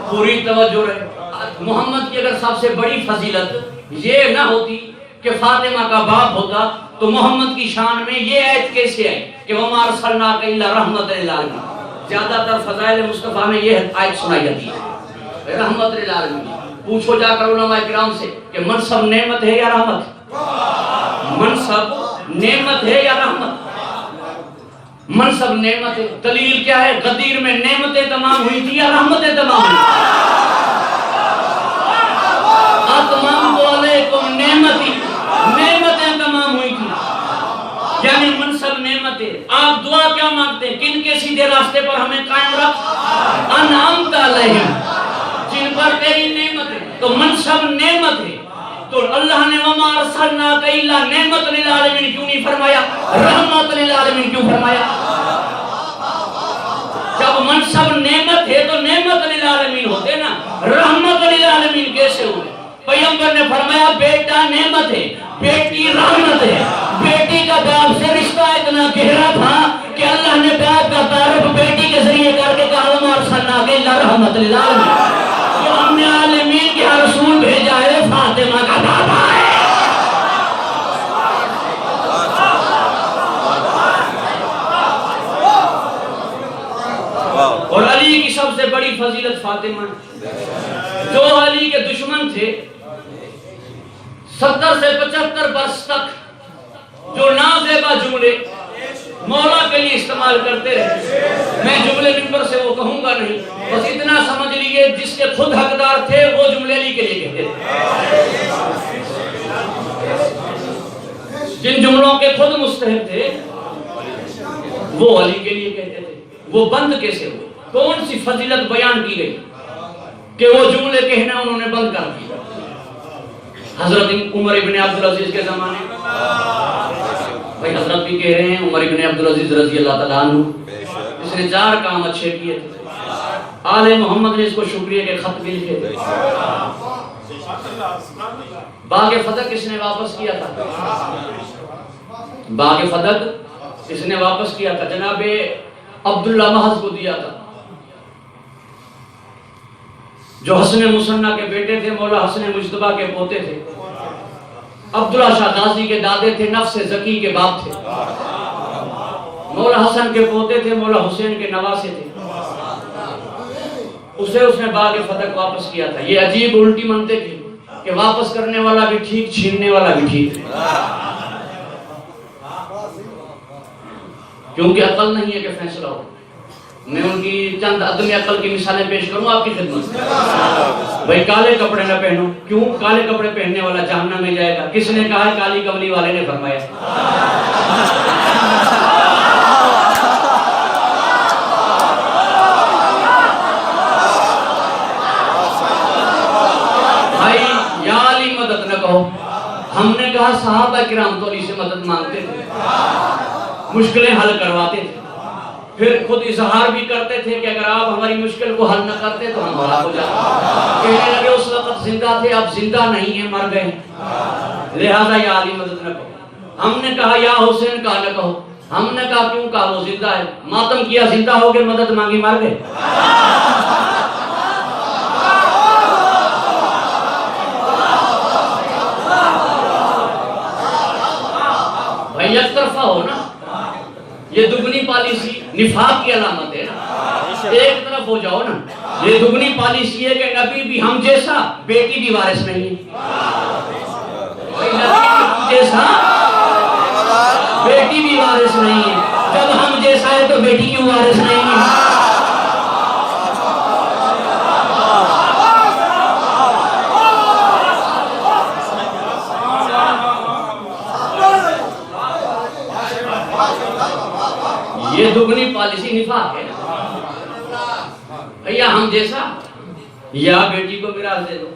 پوری توجہ رہے، محمد کی اگر سب سے بڑی فضیلت یہ نہ ہوتی کہ فاطمہ کا باپ ہوتا تو محمد کی شان میں یہ آیت کیسے آئی کہ وَمَا أَرْسَلْنَاكَ إِلَّا رَحْمَةً لِلْعَالَمِينَ؟ زیادہ تر فضائل مصطفیٰ میں یہ آیت سنائی جاتی ہے رحمت للعالمین. پوچھو جا کر علماء کرام سے کہ منصب نعمت ہے یا رحمت؟ منصب نعمت ہے یا رحمت؟ منصب نعمت ہے. دلیل کیا ہے؟ غدیر میں نعمتیں تمام ہوئی تھی یا رحمتیں تمام ہوئی تھی؟ اتممت علیکم نعمتی، نعمتیں تمام ہوئی تھی. یعنی منصب نعمت ہے. آپ دعا کیا مانگتے ہیں؟ کن کے سیدھے راستے پر ہمیں قائم رکھ، انعمت علیہم، جن پر تیری نعمت ہے. تو منصب نعمت ہے. تو اللہ نے وما ارسلناک الا نعمت للعالمین کیوں نہیں فرمایا؟ رحمت للعالمین کیوں فرمایا؟ جب منصب نعمت ہے تو نعمت للعالمین ہوتے نا، رحمت للعالمین کیسے ہوئے؟ پیغمبر نے فرمایا بیٹا نعمت ہے، بیٹی رحمت ہے. بیٹی کا باپ سے رشتہ اتنا گہرا تھا کہ اللہ نے باپ کا تعارف بیٹی کے ذریعے کر کے کہا وما ارسلناک الا رحمت للعالمین. جو ہم نے عالمین کے رسول بھیجا ہے فاطمہ کا بابا ہے. اور علی کی سب سے بڑی فضیلت فاطمہ. جو علی کے دشمن تھے 70 سے 75 برس تک جو نازیبا جملے مولا کے لیے استعمال کرتے رہے، میں جملے ممبر سے وہ کہوں گا نہیں، بس اتنا سمجھ لیے جس کے خود حقدار تھے وہ جملے علی کے لیے کہتے تھے. جن جملوں کے خود مستحق تھے وہ علی کے لیے کہتے تھے. وہ بند کیسے ہوئے؟ کون سی فضیلت بیان کی گئی کہ وہ جملے کہنا انہوں نے بند کر دیا؟ حضرت عمر ابن عبدالعزیز کے زمانے، بھائی حضرت بھی کہہ رہے ہیں عمر ابن عبدالعزیز رضی اللہ تعالیٰ عنہ، اس نے 4 کام اچھے کیے تھے. آل محمد نے اس کو شکریہ کے خط بھی لکھے تھے. باغ فتح کس نے واپس کیا تھا؟ باغ فتح اس نے واپس کیا تھا، جناب عبداللہ محض کو دیا تھا جو حسن مصنع کے بیٹے تھے، مولا حسن مجتبیٰ کے پوتے تھے. عبداللہ شاہ غازی کے دادے تھے، نفس زکی کے باپ تھے. مولا حسن کے پوتے تھے، مولا حسین کے نواسے تھے. اسے اس نے باغ فتح واپس کیا تھا. یہ عجیب الٹی منطق ہے کہ واپس کرنے والا بھی ٹھیک، چھیننے والا بھی ٹھیک، کیونکہ عقل نہیں ہے کہ فیصلہ ہو. میں ان کی چند عدم عقل کی مثالیں پیش کروں آپ کی خدمت میں. بھائی کالے کپڑے نہ پہنو. کیوں؟ کالے کپڑے پہننے والا جہنم میں جائے گا. کس نے کہا ہے؟ کالی کملی والے نے فرمایا. بھائی یا علی مدد نہ کہو. ہم نے کہا صحابہ کرام تو علی سے مدد مانگتے تھے، مشکلیں حل کرواتے تھے، پھر خود اظہار بھی کرتے تھے کہ اگر آپ ہماری مشکل کو حل نہ کرتے تو ہم ہلاک ہو جاتے. کہنے لگے اس وقت زندہ تھے، اب زندہ نہیں ہیں، مر گئے، لہذا یا علی مدد نہ کہو. ہم نے کہا یا حسین کا نہ کہو. ہم نے کہا کیوں؟ کہا وہ زندہ ہے. ماتم کیا، زندہ ہو گئے، مدد مانگی، مر گئے. بھائی یک طرفہ ہو نا، یہ دگنی پالیسی نفاق کی علامت ہے نا. ایک طرف ہو جاؤ نا. یہ دگنی پالیسی ہے کہ نبی بھی ہم جیسا، بیٹی بھی وارث نہیں ہے. نبی بھی ہم جیسا، بیٹی بھی وارث نہیں ہے. جب ہم جیسا ہے تو بیٹی کیوں وارث نہیں ہے؟ یہ دگنی پالیسی نفاق ہے. بھیا ہم جیسا یا بیٹی کو میراث دے دو.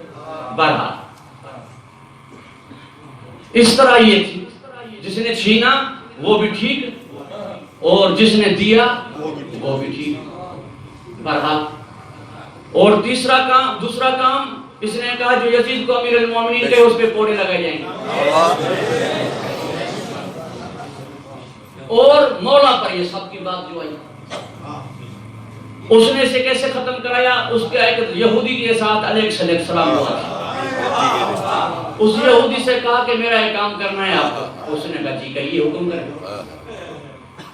بہرحال اس طرح یہ تھی، جس نے چھینا وہ بھی ٹھیک اور جس نے دیا وہ بھی ٹھیک. بہرحال اور دوسرا کام اس نے کہا جو یزید کو امیر المومنین کہے اس پہ کوڑے لگائے جائیں گے. اور مولا پر یہ سب کی بات جو آئی. اس نے اسے کیسے ختم کرایا؟ اس کے ایک یہودی کے ساتھ علیہ السلام ہوا تھا۔ اس یہودی سے کہا کہ میرا ایک کام کرنا ہے آپ کو۔ اس نے کہا جی کہیے، حکم کریں۔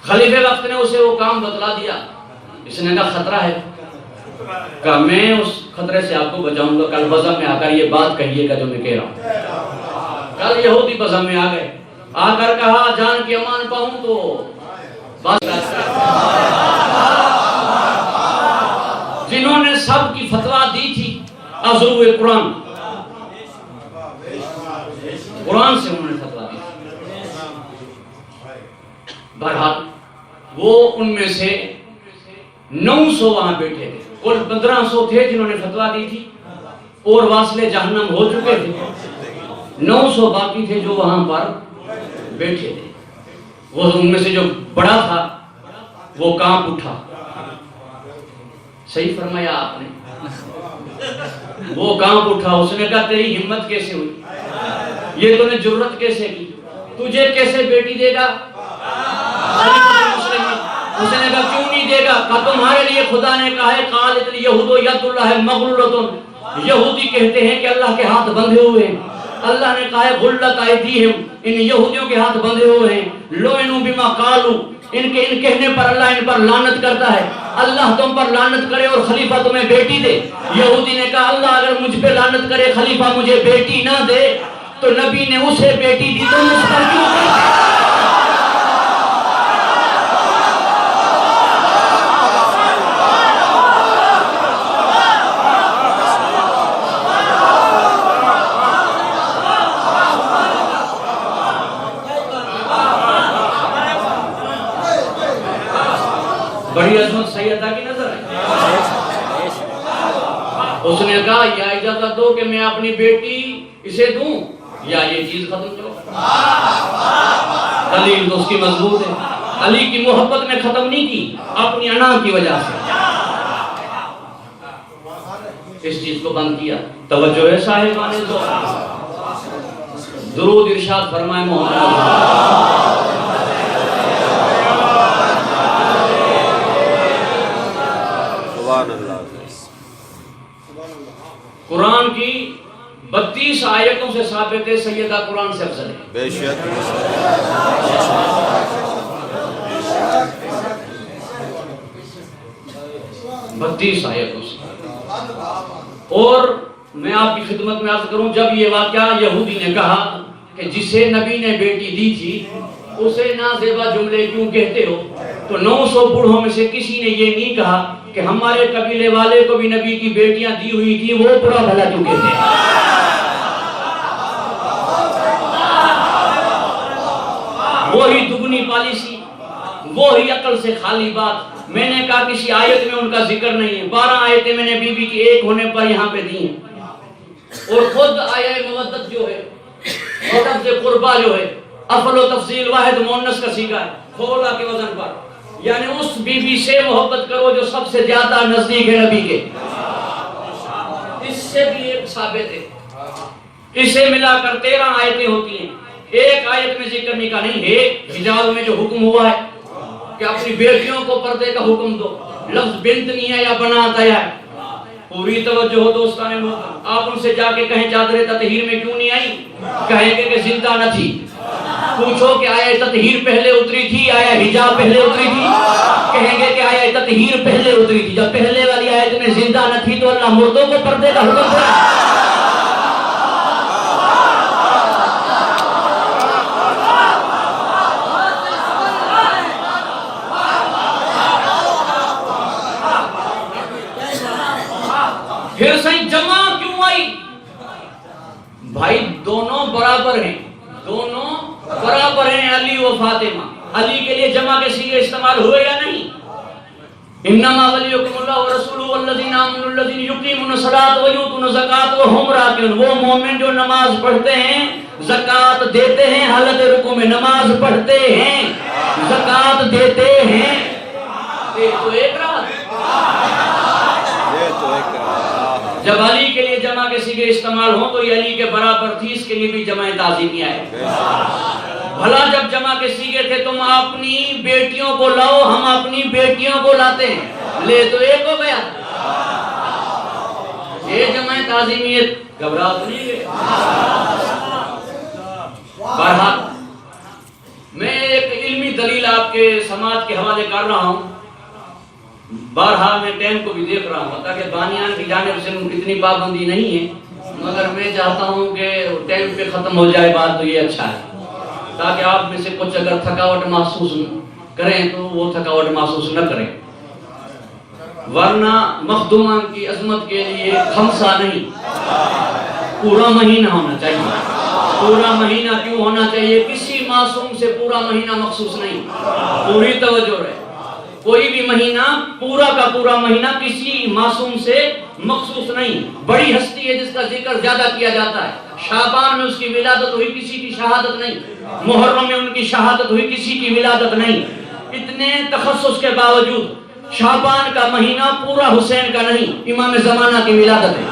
خلیفہ وقت نے اسے وہ کام بتلا دیا۔ اس نے کہا خطرہ ہے، کہا میں اس خطرے سے آپ کو بچاؤں گا، کل بزم میں آ کر یہ بات کہیے گا جو میں کہہ رہا ہوں۔ کل یہودی بزم میں آ گئے، آ کر کہا جان کی امان پاؤں تو بات جنہوں نے سب کی فتویٰ دی تھی عضو قرآن سے انہوں نے فتویٰ دی۔ بہرحال وہ ان میں سے 900 وہاں بیٹھے تھے، کل 1500 تھے جنہوں نے فتویٰ دی تھی اور واصل جہنم ہو چکے تھے، 900 باقی تھے جو وہاں پر بیٹھے تھے۔ وہ ان میں سے جو بڑا تھا وہ کانپ اٹھا، صحیح فرمایا آپ نے، وہ کانپ اٹھا۔ اس نے کہا تیری ہمت کیسے ہوئی؟ یہ تو نے جرت کیسے کی؟ تجھے کیسے بیٹی دے گا؟ اس نے کہا کیوں نہیں دے گا؟ کہا تمہارے لیے خدا نے کہا ہے قالت الیہود ید اللہ مغلولۃ، یہودی کہتے ہیں کہ اللہ کے ہاتھ بندھے ہوئے ہیں۔ اللہ نے کہا ہے غلت ایدیہم، ان یہودیوں کے ہاتھ بندھے ہوئے ہیں۔ لعنوا بما قالوا، ان کہنے پر اللہ ان پر لعنت کرتا ہے۔ اللہ تم پر لعنت کرے اور خلیفہ تمہیں بیٹی دے۔ یہودی نے کہا اللہ اگر مجھ پہ لعنت کرے، خلیفہ مجھے بیٹی نہ دے، تو نبی نے اسے بیٹی دی تو مجھ پر کیوں کرتے؟ بڑی عظمت سیدہ کی نظر ہے۔ اس نے کہا یا اجازت دو کہ میں اپنی بیٹی اسے دوں یا یہ چیز ختم کرو۔ دلیل تو اس کی مضبوط ہے، علی کی محبت میں ختم نہیں کی، اپنی انا کی وجہ سے اس چیز کو بند کیا۔ توجہ ہے صاحبان ذوق، درود ارشاد فرمائے محمد۔ قرآن کی 32 آیتوں سے ثابت ہے سیدہ قرآن سے افضل ہے، بے شک 32 آیتوں سے۔ اور میں آپ کی خدمت میں عرض کروں، جب یہ واقعہ یہودی نے کہا کہ جسے نبی نے بیٹی دی تھی اسے نازیبا جملے کیوں کہتے ہو، تو 900 بوڑھوں میں سے کسی نے یہ نہیں کہا کہ ہمارے قبیلے والے کو بھی نبی کی بیٹیاں دی ہوئی تھی، وہ برا بھلا کیوں کہتے ہیں؟ وہی دگنی پالیسی، وہی عقل سے خالی بات۔ میں نے کہا کسی آیت میں ان کا ذکر نہیں ہے، 12 آیتیں میں نے بی بی کی ایک ہونے پر یہاں پہ دی ہیں، اور خود آیہ مودت جو ہے، لفظ قربہ جو ہے، افل و تفصیل واحد مؤنث کا صیغہ ہے، فولا کے وزن پر، یعنی اس بی بی سے محبت کرو جو سب سے زیادہ نزدیک ہے نبی کے۔ اس سے بھی ایک ثابت ہے، اسے ملا کر 13 آیتیں ہوتی ہیں، ایک آیت میں ذکر نہیں کا نہیں ہے۔ حجاب میں جو حکم ہوا ہے کہ اپنی بیٹیوں کو پردے کا حکم دو، لفظ بنت نہیں ہے یا بنات ہے۔ پوری توجہ ہو دوستان محترم، آپ ان سے جا کے کہیں چادر تطہیر میں کیوں نہیں آئی؟ کہیں گے کہ زندہ نہ تھی۔ پوچھو کہ آیا تطہیر پہلے اتری تھی، آیا حجاب پہلے اتری تھی؟ کہیں گے کہ آیا تطہیر پہلے اتری تھی۔ جب پہلے والی آیت میں زندہ نہ تھی تو اللہ مردوں کو پردے کا حکم دیا۔ پھر صحیح جمع کیوں آئی؟ بھائی دونوں برابر ہیں، دونوں برابر ہیں، علی و فاطمہ۔ علی کے لیے جمع کے صیغے استعمال ہوئے یا نہیں؟ انما ولیکم اللہ ورسولہ والذین آمنوا الذین یقیمون الصلاۃ ویؤتون الزکاۃ وہم راکعون۔ وہ مومن جو نماز پڑھتے ہیں، زکوٰۃ دیتے ہیں، حالت رکوع میں نماز پڑھتے ہیں، زکوٰۃ دیتے ہیں۔ یہ تو ایک رات، جب علی کے لیے جمع کے صیغے استعمال ہوں تو یہ علی کے برابر تھی، اس کے لیے بھی جمع تعظیمیہ ہے۔ بھلا جب جمع کے صیغے تھے تم اپنی بیٹیوں کو لاؤ، ہم اپنی بیٹیوں کو لاتے ہیں، لے تو ایک ہو گیا. یہ جمع تعظیمیت گھبرا تو نہیں گئے. بہرحال میں ایک علمی دلیل آپ کے سماج کے حوالے کر رہا ہوں. بہرحال میں ٹائم کو بھی دیکھ رہا ہوں تاکہ بانیان کی جانب سے اتنی پابندی نہیں ہے، مگر میں چاہتا ہوں کہ ٹائم پہ ختم ہو جائے بات تو یہ اچھا ہے، تاکہ آپ میں سے کچھ اگر تھکاوٹ محسوس کریں تو وہ تھکاوٹ محسوس نہ کریں. ورنہ مخدومان کی عظمت کے لیے خمسہ نہیں، پورا مہینہ ہونا چاہیے. پورا مہینہ کیوں ہونا چاہیے؟ کسی معصوم سے پورا مہینہ مخصوص نہیں. پوری توجہ رہے، کوئی بھی مہینہ پورا کا پورا مہینہ کسی معصوم سے مخصوص نہیں. بڑی ہستی ہے جس کا ذکر زیادہ کیا جاتا ہے. شعبان میں اس کی ولادت ہوئی، کسی کی شہادت نہیں. محرم میں ان کی شہادت ہوئی، کسی کی ولادت نہیں. اتنے تخصص کے باوجود شعبان کا مہینہ پورا حسین کا نہیں، امام زمانہ کی ولادت ہے.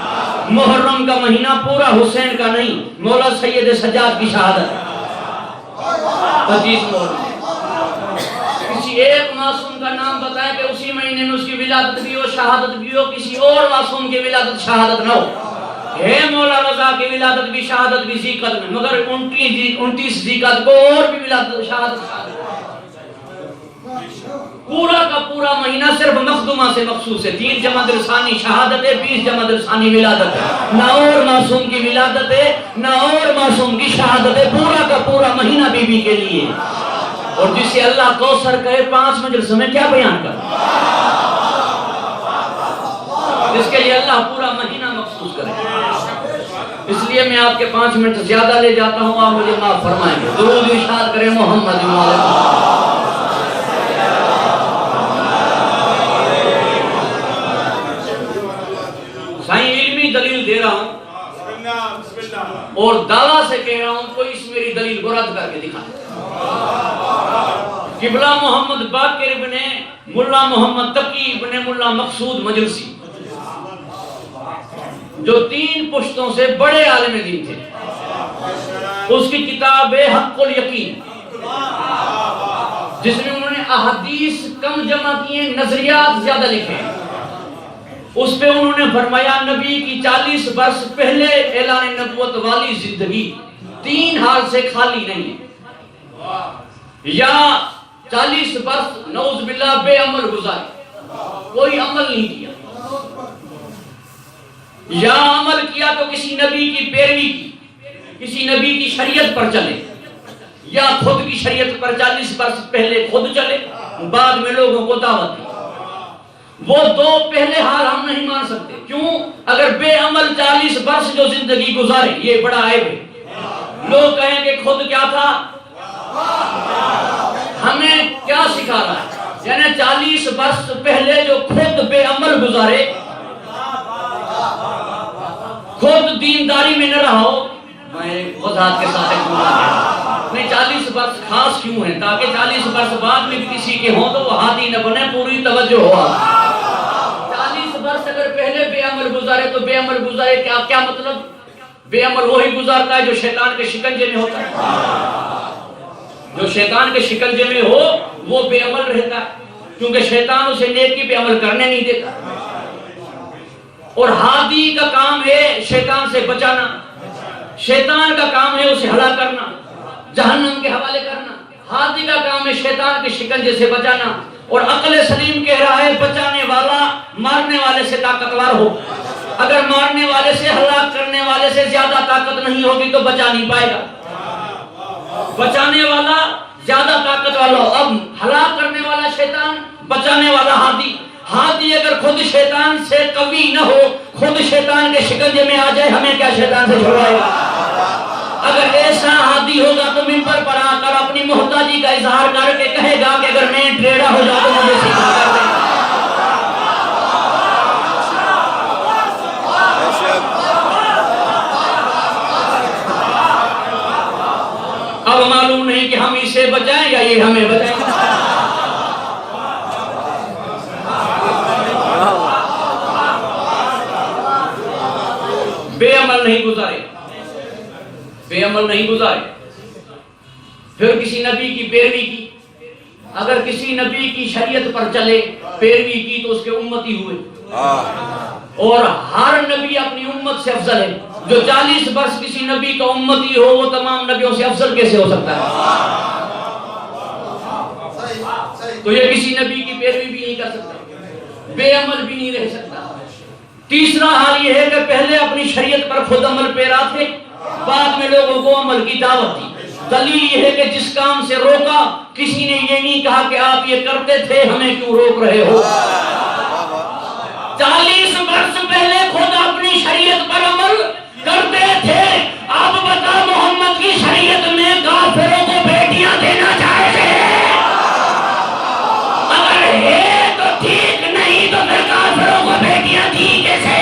محرم کا مہینہ پورا حسین کا نہیں، مولا سید سجاد کی شہادت ہے. 25 محرم. کسی ایک معصوم کا نام بتائے کہ اسی مہینے میں اس کی ولادت بھی ہو، شہادت بھی ہو، کسی اور معصوم کی ولادت شہادت نہ ہو. ہے مولا رضا کی ولادت بھی شہادت بھی ذی قد میں، مگر 29 ذی قد کو اور بھی ولادت شہادت. پورا کا پورا مہینہ صرف مخدومہ سے مخصوص ہے. 3 جمادی الثانی شہادت ہے، 20 جمادی الثانی ولادت ہے. نہ اور معصوم کی ولادت ہے، نہ اور معصوم کی شہادت ہے. پورا کا پورا مہینہ بی بی کے لیے. اور جسے اللہ کوثر کہے 5 مجلسوں میں کیا بیان کر، جس کے لیے اللہ پورا مہینہ مخصوص کرے. اس لیے میں آپ کے 5 منٹ زیادہ لے جاتا ہوں، آپ مجھے معاف فرمائیں گے. درود ارشاد کریں محمد علیہ. سائیں علمی دلیل دے رہا ہوں اور دعویٰ سے کہہ رہا ہوں، کوئی اس میری دلیل کو رد کر کے دکھا. قبلہ محمد باقر ابن ملا محمد تقی ابن ملا مقصود مجلسی، جو 3 پشتوں سے بڑے عالم دین تھے، اس کی کتاب ہے حق الیقین، جس میں انہوں نے احادیث کم جمع کیے، نظریات زیادہ لکھے. اس پہ انہوں نے فرمایا نبی کی 40 برس پہلے اعلان نبوت والی زندگی 3 حال سے خالی نہیں ہے. یا 40 برس نعوذ باللہ بے عمل گزارے، کوئی عمل نہیں کیا، یا عمل کیا تو کسی نبی کی پیروی کی، کسی نبی کی شریعت پر چلے، یا خود کی شریعت پر 40 برس پہلے خود چلے، بعد میں لوگوں کو دعوت دی. وہ 2 پہلے حال ہم نہیں مان سکتے. کیوں؟ اگر بے عمل 40 برس جو زندگی گزارے، یہ بڑا عیب ہے. لوگ کہیں کہ خود کیا تھا، ہمیں کیا سکھا رہا ہے. یعنی 40 برس پہلے جو خود بے عمل گزارے، خود دینداری میں نہ رہا ہو. میں وضاحت کے ساتھ ایک نہیں 40 برس خاص کیوں ہیں؟ تاکہ 40 برس بعد میں کسی کے ہوں تو وہ ہادی نہ بنے، پوری توجہ ہوا. 40 برس اگر پہلے بے عمل گزارے تو بے عمل گزارے کیا مطلب؟ بے عمل وہی گزارتا ہے جو شیطان کے شکنجے میں ہوتا ہے. جو شیطان کے شکنجے میں ہو وہ بے عمل رہتا ہے، کیونکہ شیطان اسے نیکی پہ عمل کرنے نہیں دیتا. اور ہادی کا کام ہے شیطان سے بچانا، شیطان کا کام ہے اسے ہلاک کرنا، جہنم کے حوالے کرنا. ہادی کا کام ہے شیطان کے شکنجے سے بچانا. اور عقل سلیم کہہ رہا ہے بچانے والا مارنے والے سے طاقتور ہو. اگر مارنے والے سے ہلاک کرنے والے سے زیادہ طاقت نہیں ہوگی تو بچا نہیں پائے گا. بچانے والا زیادہ طاقت والا ہو. اب ہلاک کرنے والا شیطان، بچانے والا ہادی. ہادی اگر خود شیطان سے قوی نہ ہو، خود شیطان کے شکنجے میں آ جائے، ہمیں کیا شیطان سے چھڑائے گا؟ اگر ایسا ہادی ہوگا تو منبر پر آ کر اپنی محتاجی کا اظہار کر کے کہے گا کہ اگر میں ٹریڑا ہو جاؤں تو مجھے سیکھا کر دیں. اب معلوم نہیں کہ ہم اسے بچائیں یا یہ ہمیں بچائیں. بے عمل نہیں گزارے، بے عمل نہیں گزارے. پھر کسی نبی کی پیروی کی. اگر کسی نبی کی شریعت پر چلے پیروی کی تو اس کے امتی ہوئے، اور ہر نبی اپنی امت سے افضل ہے۔ جو 40 برس کسی نبی کا امتی ہو وہ تمام نبیوں سے افضل کیسے ہو سکتا ہے؟ تو یہ کسی نبی کی پیروی بھی نہیں کر سکتا، بے عمل بھی نہیں رہ سکتا۔ تیسرا حال یہ ہے کہ پہلے اپنی شریعت پر خود عمل پیرا تھے، بعد میں لوگوں کو عمل کی دعوت دی۔ دلیل یہ ہے کہ جس کام سے روکا کسی نے یہ نہیں کہا کہ آپ یہ کرتے تھے ہمیں کیوں روک رہے ہو۔ 40 برس پہلے خود اپنی شریعت پر عمل کرتے تھے، اب بتا محمد کی شریعت میں کافروں کو بیٹیاں دینا جائز ہے؟ اگر ہے تو ٹھیک، نہیں تو پھر کافروں کو بیٹیاں دی کیسے؟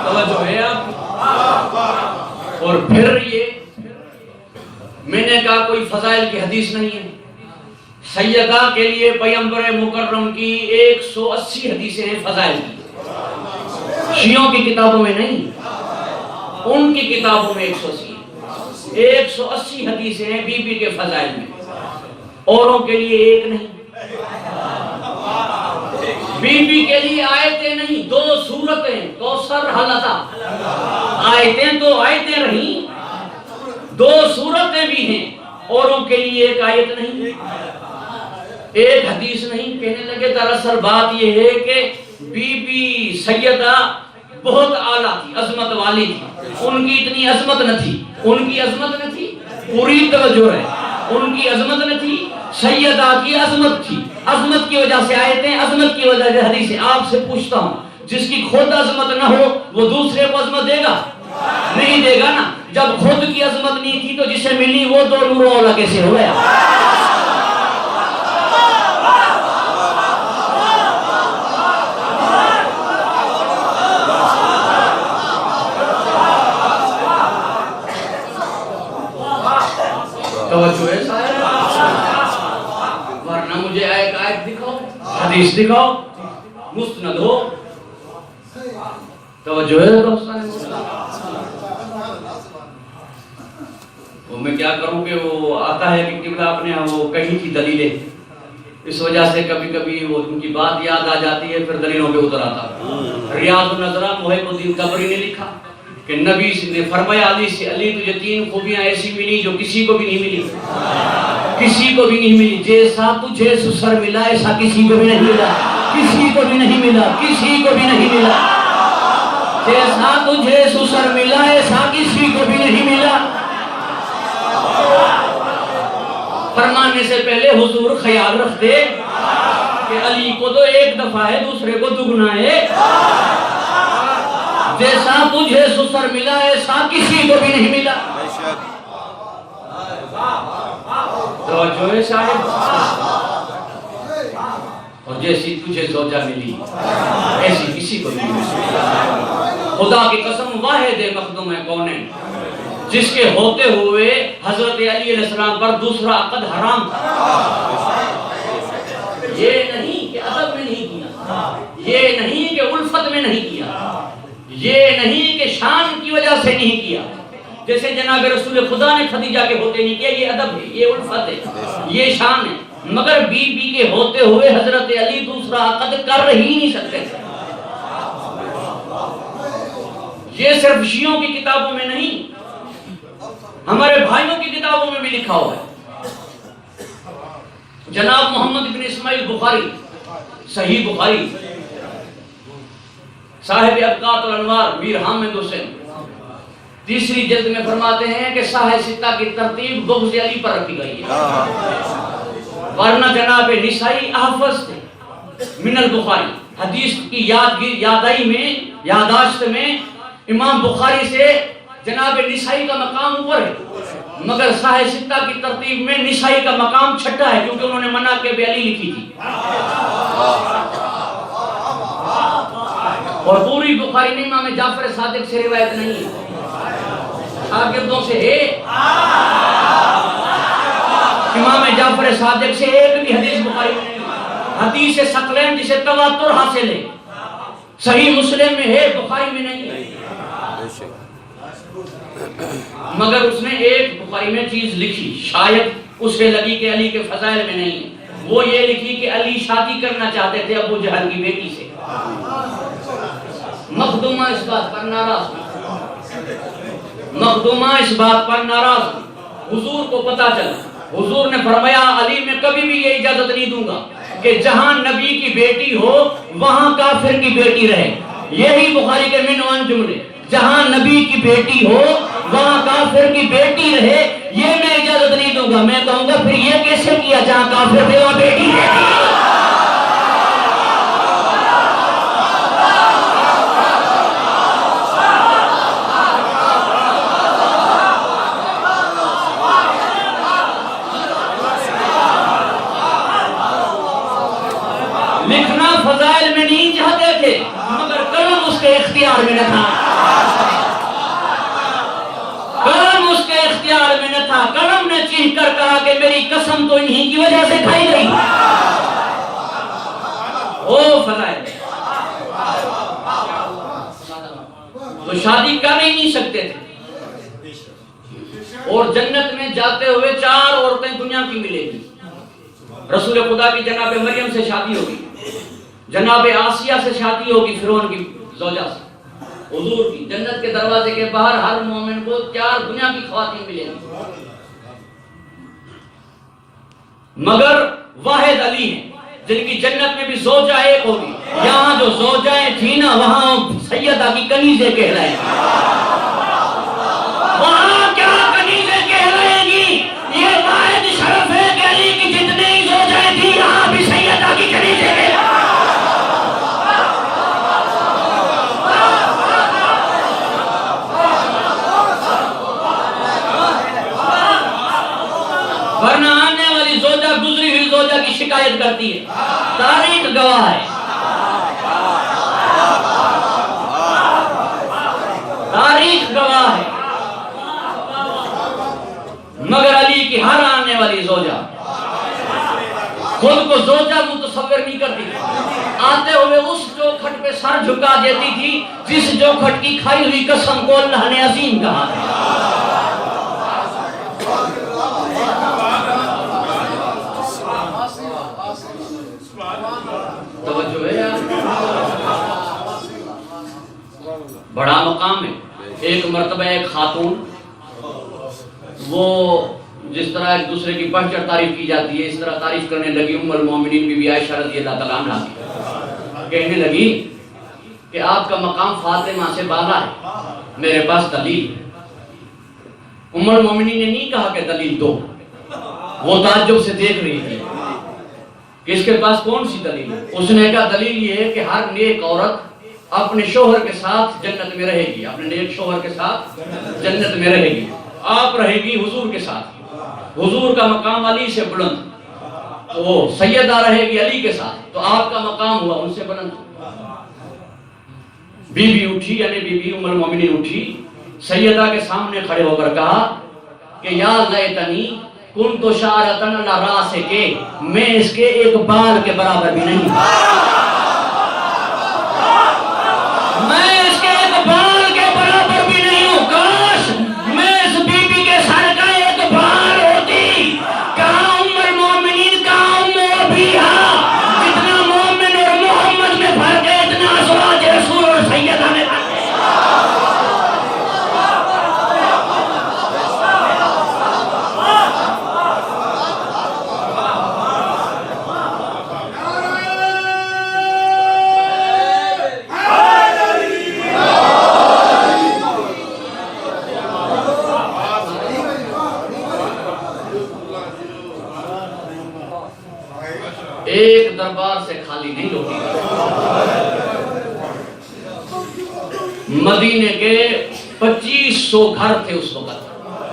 توجہ ہے آپ؟ اور پھر یہ میں نے کہا کوئی فضائل کی حدیث نہیں ہے، سیدہ کے لیے پیغمبر مکرم کی 180 حدیثیں ہیں فضائل کی، شیعوں کی کتابوں میں نہیں، ان کی کتابوں میں 180 حدیثیں ہیں بی بی کے فضائل میں، اوروں کے لیے ایک نہیں، بی بی کے لیے آیتیں نہیں، 2 سورتیں، کوثر حلتا، آیتیں تو آیتیں رہیں، 2 سورتیں بھی ہیں، اوروں کے لیے ایک آیت نہیں، ایک حدیث نہیں۔ کہنے لگے دراصل بات یہ ہے کہ بی بی سیدہ بہت اعلیٰ تھی، عظمت والی تھی، ان کی اتنی عظمت نہ تھی، ان کی عظمت نہ تھی، پوری توجہ ہے، ان کی عظمت نہ تھی، سیدہ کی عظمت تھی، عظمت کی وجہ سے آیتیں، عظمت کی وجہ سے حدیثیں۔ آپ سے پوچھتا ہوں جس کی خود عظمت نہ ہو وہ دوسرے کو عظمت دے گا؟ نہیں دے گا نا۔ جب خود کی عظمت نہیں تھی تو جسے ملی وہ دو نور اولا کیسے ہو گیا؟ توجہ ہے صاحب؟ ورنہ مجھے آیت دکھاؤ، حدیث دکھاؤ، مستند ہو۔ توجہ ہے دوستان؟ وہ میں کیا کروں کہ وہ آتا ہے کہ قبلہ اپنے وہ کہیں کی دلیلیں، اس وجہ سے کبھی کبھی وہ ان کی بات یاد آ جاتی ہے، پھر دلیلوں پہ اتر آتا۔ ریاض النظرہ محب الدین قبری نے لکھا کہ نبی نے فرمایا علی سے، علی تجھے 3 خوبیاں ایسی ملی جو کسی کو بھی نہیں ملی، کسی کو بھی نہیں ملی، جیسا تجھے سسر ملا ایسا کسی کو بھی نہیں ملا، کسی کو بھی نہیں ملا، کسی کو بھی نہیں ملا، جیسا تجھے سسر ملا ایسا کسی کو بھی نہیں ملا۔ فرمانے سے پہلے حضور خیال رکھتے کہ علی کو تو 1 دفعہ ہے، دوسرے کو دگنا ہے، جیسا تجھے سسر ملا ایسا کسی کو بھی نہیں ملا۔ توجہ ہے صاحب؟ اور جیسی تجھے زوجہ ملی ایسی کسی کو بھی نہیں ملی۔ خدا کی قسم واحد مخدوم ہے کون ہے جس کے ہوتے ہوئے حضرت علی علیہ السلام پر دوسرا عقد حرام تھا۔ یہ نہیں کہ ادب میں نہیں کیا، یہ نہیں کہ الفت میں نہیں کیا، یہ نہیں کہ شان کی وجہ سے نہیں کیا، جیسے جناب رسول خدا نے خدیجہ کے ہوتے نہیں کیا، یہ ادب ہے، یہ الفت ہے، یہ شان ہے، مگر بی بی کے ہوتے ہوئے حضرت علی دوسرا عقد کر ہی نہیں سکتے تھے۔ یہ صرف شیعوں کی کتابوں میں نہیں، ہمارے بھائیوں کی کتابوں میں بھی لکھا ہوا ہے۔ جناب محمد بن اسماعیل بخاری، صحیح بخاری، صاحب ابقات الانوار میر حامد حسین 3 جلد میں فرماتے ہیں کہ صحیح 6 کی ترتیب بغض علی پر رکھی گئی ہے، ورنہ جناب نسائی احفظ تھے من البخاری، حدیث کی یادداشت میں امام بخاری سے جناب نسائی کا مقام اوپر ہے، مگر صحیح 6 کی ترتیب میں نسائی کا مقام چھٹا ہے، کیونکہ انہوں نے مناقب علی لکھی تھی، اور پوری بخاری میں امام جعفر صادق سے روایت نہیں ہے، شاگردوں سے ہے، امام جعفر صادق سے ایک بھی حدیث بخاری میں نہیں، حدیث ثقلین جسے تواتر حاصل ہے، صحیح مسلم میں ہے، بخاری میں نہیں ہے۔ مگر اس نے ایک بخاری میں چیز لکھی، شاید اسے لگی کہ علی کے فضائل میں نہیں ہے، وہ یہ لکھی کہ علی شادی کرنا چاہتے تھے ابو جہل کی بیٹی سے۔ مخدومہ اس بات پر ناراض ہوئی، مخدومہ اس بات پر ناراض ہوئی، حضور کو پتا چلا، حضور نے فرمایا علی میں کبھی بھی یہ اجازت نہیں دوں گا کہ جہاں نبی کی بیٹی ہو وہاں کافر کی بیٹی رہے۔ یہی بخاری کے عنوان جملے، جہاں نبی کی بیٹی ہو وہاں کافر کی بیٹی رہے، یہ میں اجازت نہیں دوں گا۔ میں کہوں گا پھر یہ کیسے کیا جہاں کافر تھے وہاں بیٹی رہتی؟ لکھنا فضائل میں نہیں چاہتے تھے مگر قلم اس کے اختیار میں نہ تھا، قلم اس کے اختیار میں نہ تھا۔ قلم نے چیخ کر کہا کہ میری قسم تو انہی کی وجہ سے کھائی گئی۔ او فضائل تو شادی کر ہی نہیں سکتے تھے، اور جنت میں جاتے ہوئے 4 عورتیں دنیا کی ملے گی۔ رسول خدا کی جناب مریم سے شادی ہوگی، جناب آسیہ سے شادی ہوگی فرعون کی زوجہ سے، حضور کی جنت کے دروازے کے باہر ہر مومن کو 4 دنیا کی خواتین ملیں گی، مگر واحد علی ہیں جن کی جنت میں بھی زوجہ ایک ہوگی۔ یہاں جو زوجائیں تھی نا وہاں سیدہ کی کنیزیں کہلائیں گی، وہاں کیا کنیزیں کہلائیں گی؟ یہ واحد شرف ہے کہ علی کی جتنے ہی زوجائیں تھی یہاں بھی سیدہ کی کنیزیں کہلائیں۔ ورنہ آنے والی زوجہ گزری ہوئی زوجہ کی شکایت کرتی ہے، تاریخ گواہ ہے، تاریخ گواہ ہے۔ مگر علی کی ہر آنے والی زوجہ خود کو زوجہ متصور نہیں کرتی، آتے ہوئے اس چوکھٹ پہ سر جھکا دیتی تھی جس چوکھٹ کی کھائی ہوئی قسم کو اللہ نے عظیم کہا ہے۔ توجہ ہے یار، بڑا مقام ہے۔ ایک مرتبہ ایک خاتون، وہ جس طرح ایک دوسرے کی بڑھ چڑھ تعریف کی جاتی ہے اس طرح تعریف کرنے لگی ام المومنین بی بی عائشہ رضی اللہ تعالیٰ عنہ کی، کہنے لگی کہ آپ کا مقام فاطمہ سے بالا ہے، میرے پاس دلیل۔ ام المومنین نے نہیں کہا کہ دلیل دو، وہ تعجب سے دیکھ رہی تھی کہ اس کے پاس کون سی دلیل ہے۔ اس نے کہا دلیل یہ ہے کہ ہر نیک عورت اپنے شوہر کے ساتھ جنت میں رہے گی، اپنے نیک شوہر کے ساتھ جنت میں رہے گی، آپ رہے گی حضور کے ساتھ، حضور کا مقام علی سے بلند، تو وہ سیدہ رہے گی علی کے ساتھ، تو آپ کا مقام ہوا ان سے بلند۔ بی بی اٹھی، یعنی بی بی ام المومنین اٹھی، سیدہ کے سامنے کھڑے ہو کر کہا کہ یا لیتنی کنت شعرۃ علی راسہ، کہ میں اس کے ایک بال کے برابر بھی نہیں، میں اس کے ایک بال کے برابر بھی نہیں ہوں، کاش میں اس بی بی کے سر کا ایک بال ہوتی۔ کہاں ام المومنین، کہاں ام ابیہا، جتنا مومن اور محمد میں فرق ہے اتنا ازواج رسول اور سیدہ میں فرق ہے۔ ایک دربار سے خالی نہیں لوٹی، مدینے کے 2500 گھر تھے اس وقت،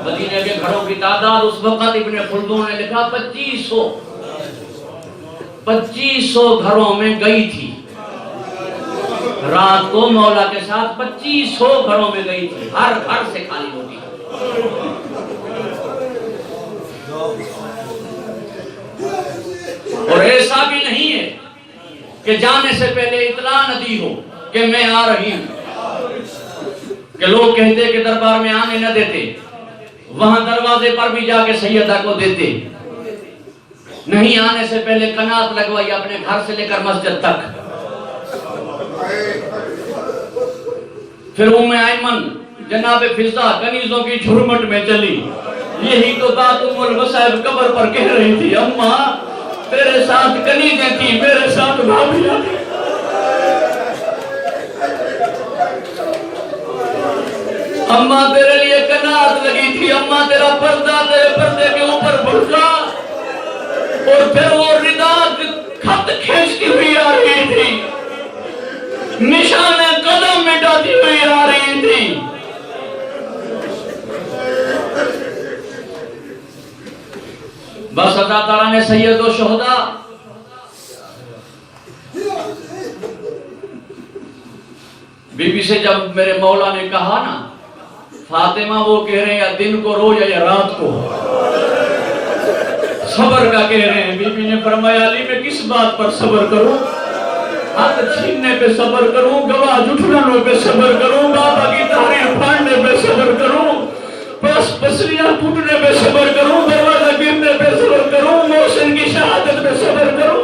مدینے کے گھروں کی تعداد اس وقت ابن خلدون نے لکھا 2500 گھروں میں گئی تھی، رات کو مولا کے ساتھ 2500 گھروں میں گئی تھی، ہر گھر سے خالی ہوتی۔ اور ایسا بھی نہیں ہے کہ جانے سے پہلے اطلاع نہ دی ہو کہ میں آ رہی ہوں، کہ لوگ کہتے کہ دربار میں آنے نہ دیتے، وہاں دروازے پر بھی جا کے سیدہ کو دیتے، نہیں آنے سے پہلے قنات لگوائی اپنے گھر سے لے کر مسجد تک۔ پھر ایمن جناب فضا کنیزوں کی جھرمٹ میں چلی، یہی تو بات المصائب قبر پر کہہ رہی تھی، اماں تیرے ساتھ کنیزیں تھی، میرے ساتھ بھابیاں تھی۔ اماں تیرے لیے قنات لگی تھی، اماں تیرا پردہ تیرے پردے کے اوپر بڑھا، اور پھر وہ ردا خط کھینچتی ہوئی آ رہی تھی، نشان قدم مٹاتی ہوئی آ رہی تھی۔ بس اللہ تعالیٰ نے سید و شہداء بی بی سے جب میرے مولا نے کہا نا فاطمہ وہ کہہ رہے ہیں دن کو روز یا رات کو، صبر کا کہہ رہے ہیں، بی بی نے فرمایا علی میں کس بات پر صبر کروں؟ ہاتھ چھیننے پہ صبر کروں، گواہ جھٹلانے پہ صبر کروں، بابا کی تحریر پھاڑنے پہ صبر کروں، پسلیاں ٹوٹنے پہ صبر کروں، دروازہ گرنے پہ صبر کروں، محسن کی شہادت پہ صبر کروں؟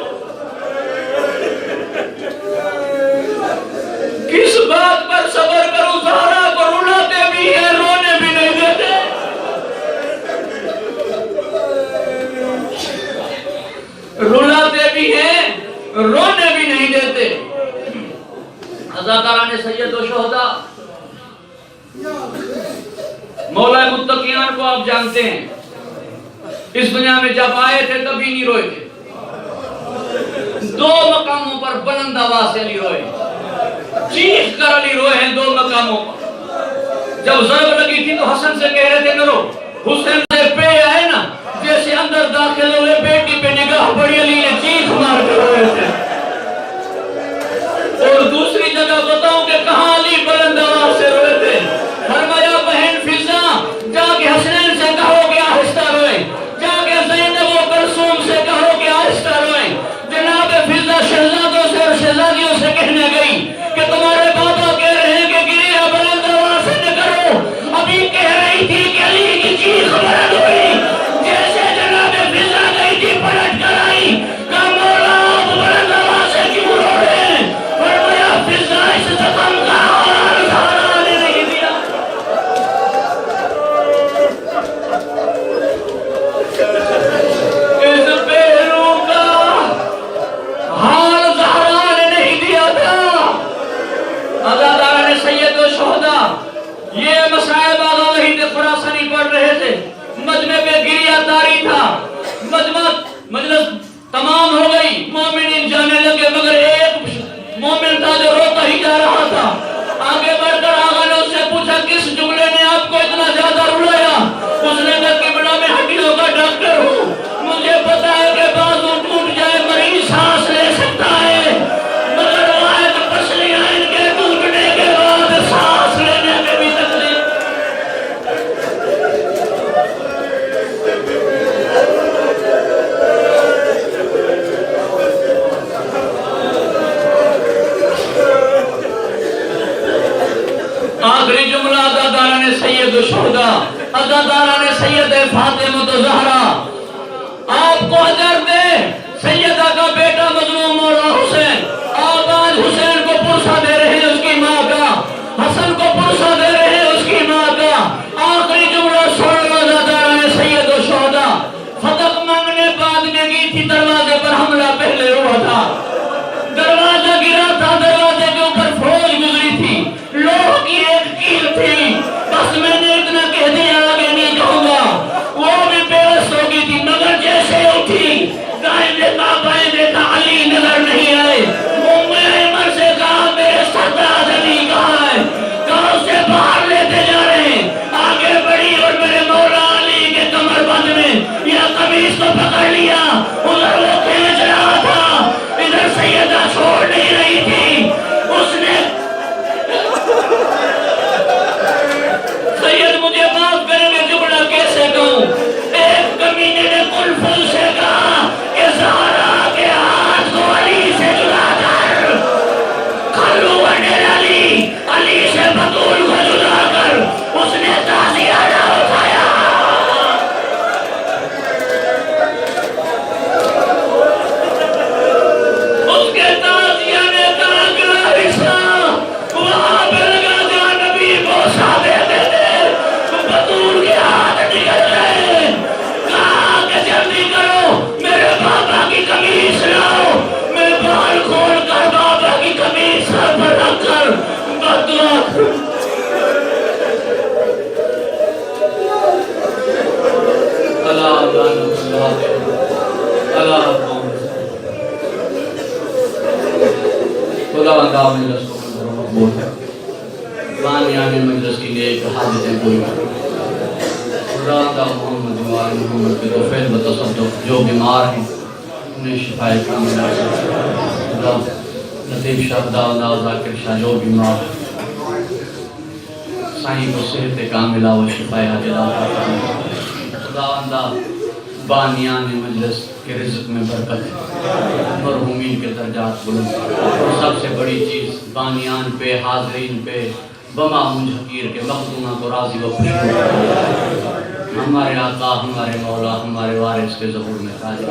کس بات پر صبر کروں؟ زہرا کو رلاتے بھی ہیں، رونے بھی نہیں دیتے۔ رلاتے بھی ہیں، رونے بھی نہیں دیتے۔ اللہ تعالیٰ نے سید و شہداء مولا متقیان کو آپ جانتے ہیں، اس دنیا میں جب آئے تھے تبھی نہیں روئے تھے، 2 مقاموں پر بلند آواز سے علی روئے، چیخ کر علی روئے ہیں 2 مقاموں پر۔ جب ضرب لگی تھی تو حسن سے کہہ رہے تھے نہ رو، حسین سے پہ آئے نا، جیسے اندر داخل ہوئے بیٹی پہ نگاہ پڑی، علی نے چیخ مار کر روئے تھے۔ اور دوسری جگہ بتاؤں کہ کہاں علی بلند آواز سے روئے تھے؟ فرمایا بہن فضا جا کے حسنین سے کہو کہ آہستہ روئے، جا کے زینب و کلثوم سے کہو کہ آہستہ روئے۔ جناب فضا شہزادوں سے اور شہزادیوں سے کہنے گئی کہ تمہارے بابا کہہ رہے ہیں کہ گریہ بلند آواز سے نہ کرو، ابھی کہہ رہی تھی کہ علی کی چیخ بلند ہوئی، جیسے جناب فضا گئی تھی پلٹ کر آئی، کہا مولا آپ بلند آواز سے کیوں رو رہے ہیں؟ فرمایا فضا اس زخم کا حال زہرا نے نہیں دیا۔ اس بیروں کا حال زہرا نے نہیں دیا تھا۔ اللہ تعالیٰ نے سید و شہداء یہ مصائب آغا وحید خراسانی پڑھ رہے تھے، مجمع پہ گریہ تاری تھا، مجلس تمام ہو گئی، مومنین جانے لگے، مگر ایک مومن تھا جو روتا ہی جا رہا تھا۔ آگے بڑھ کر آغا نے اس سے پوچھا کس جملے نے آپ کو اتنا زیادہ رلایا؟ اس نے کہا کہ بڑا میں ہڈیوں کا ڈاکٹر ہوں، مجھے پتا ہے کہ بازو ٹوٹ جائے مریض سانس لے سکتا ہے، مگر روایت پسلیاں ان کے ٹوٹنے کے بعد سانس لینے میں بھی تکلیف۔ آخری جملہ عزادارہ نے سید الشہداء، عزادارہ نے سید فاطمہ زہرا، آپ کو اجر دے سیدہ کا بیٹا مظلوم مولا حسین، آپ آج حسین کو پرسہ دے رہے ہیں اس کی ماں کا، حسن کو پرسہ دے رہے ہیں اس کی ماں کا۔ آخری جملہ سوڑا عزادارہ نے سید الشہداء، فتح مانگنے بعد میں گئی تھی، دروازے پر حملہ پہلے ہوا تھا، دروازہ گرا تھا، دروازے کے اوپر فوج گزری تھی، لوہ کی ایک کیل تھی، بس میں نے اتنا کہہ دیا آگے نہیں کہوں گا، وہ بھی بے بس ہو گئی تھی، مگر جیسے اٹھی دائیں دیکھا بائیں دیکھا علی نظر نہیں بانیان مجلس کی نیک حاجتیں پوری کرو خدا محمد وآل محمد کے توفیل و تصدق جو بیمار ہیں انہیں شفائے کامل عطا خدا لطیف شاہ داؤد ذاکر شاہ جو بیمار سائیں کو صحت کاملہ و شفائے عاجلہ عطا خدا اندہ بانیان مجلس کے رزق میں برکت مرحومین کے درجات بلند اور سب سے بڑی چیز بانیان پہ حاضرین پہ بمعمول حقیر کے مخدومہ کو راضی و خوش ہمارے آقا ہمارے مولا ہمارے وارث کے ظہور میں تاج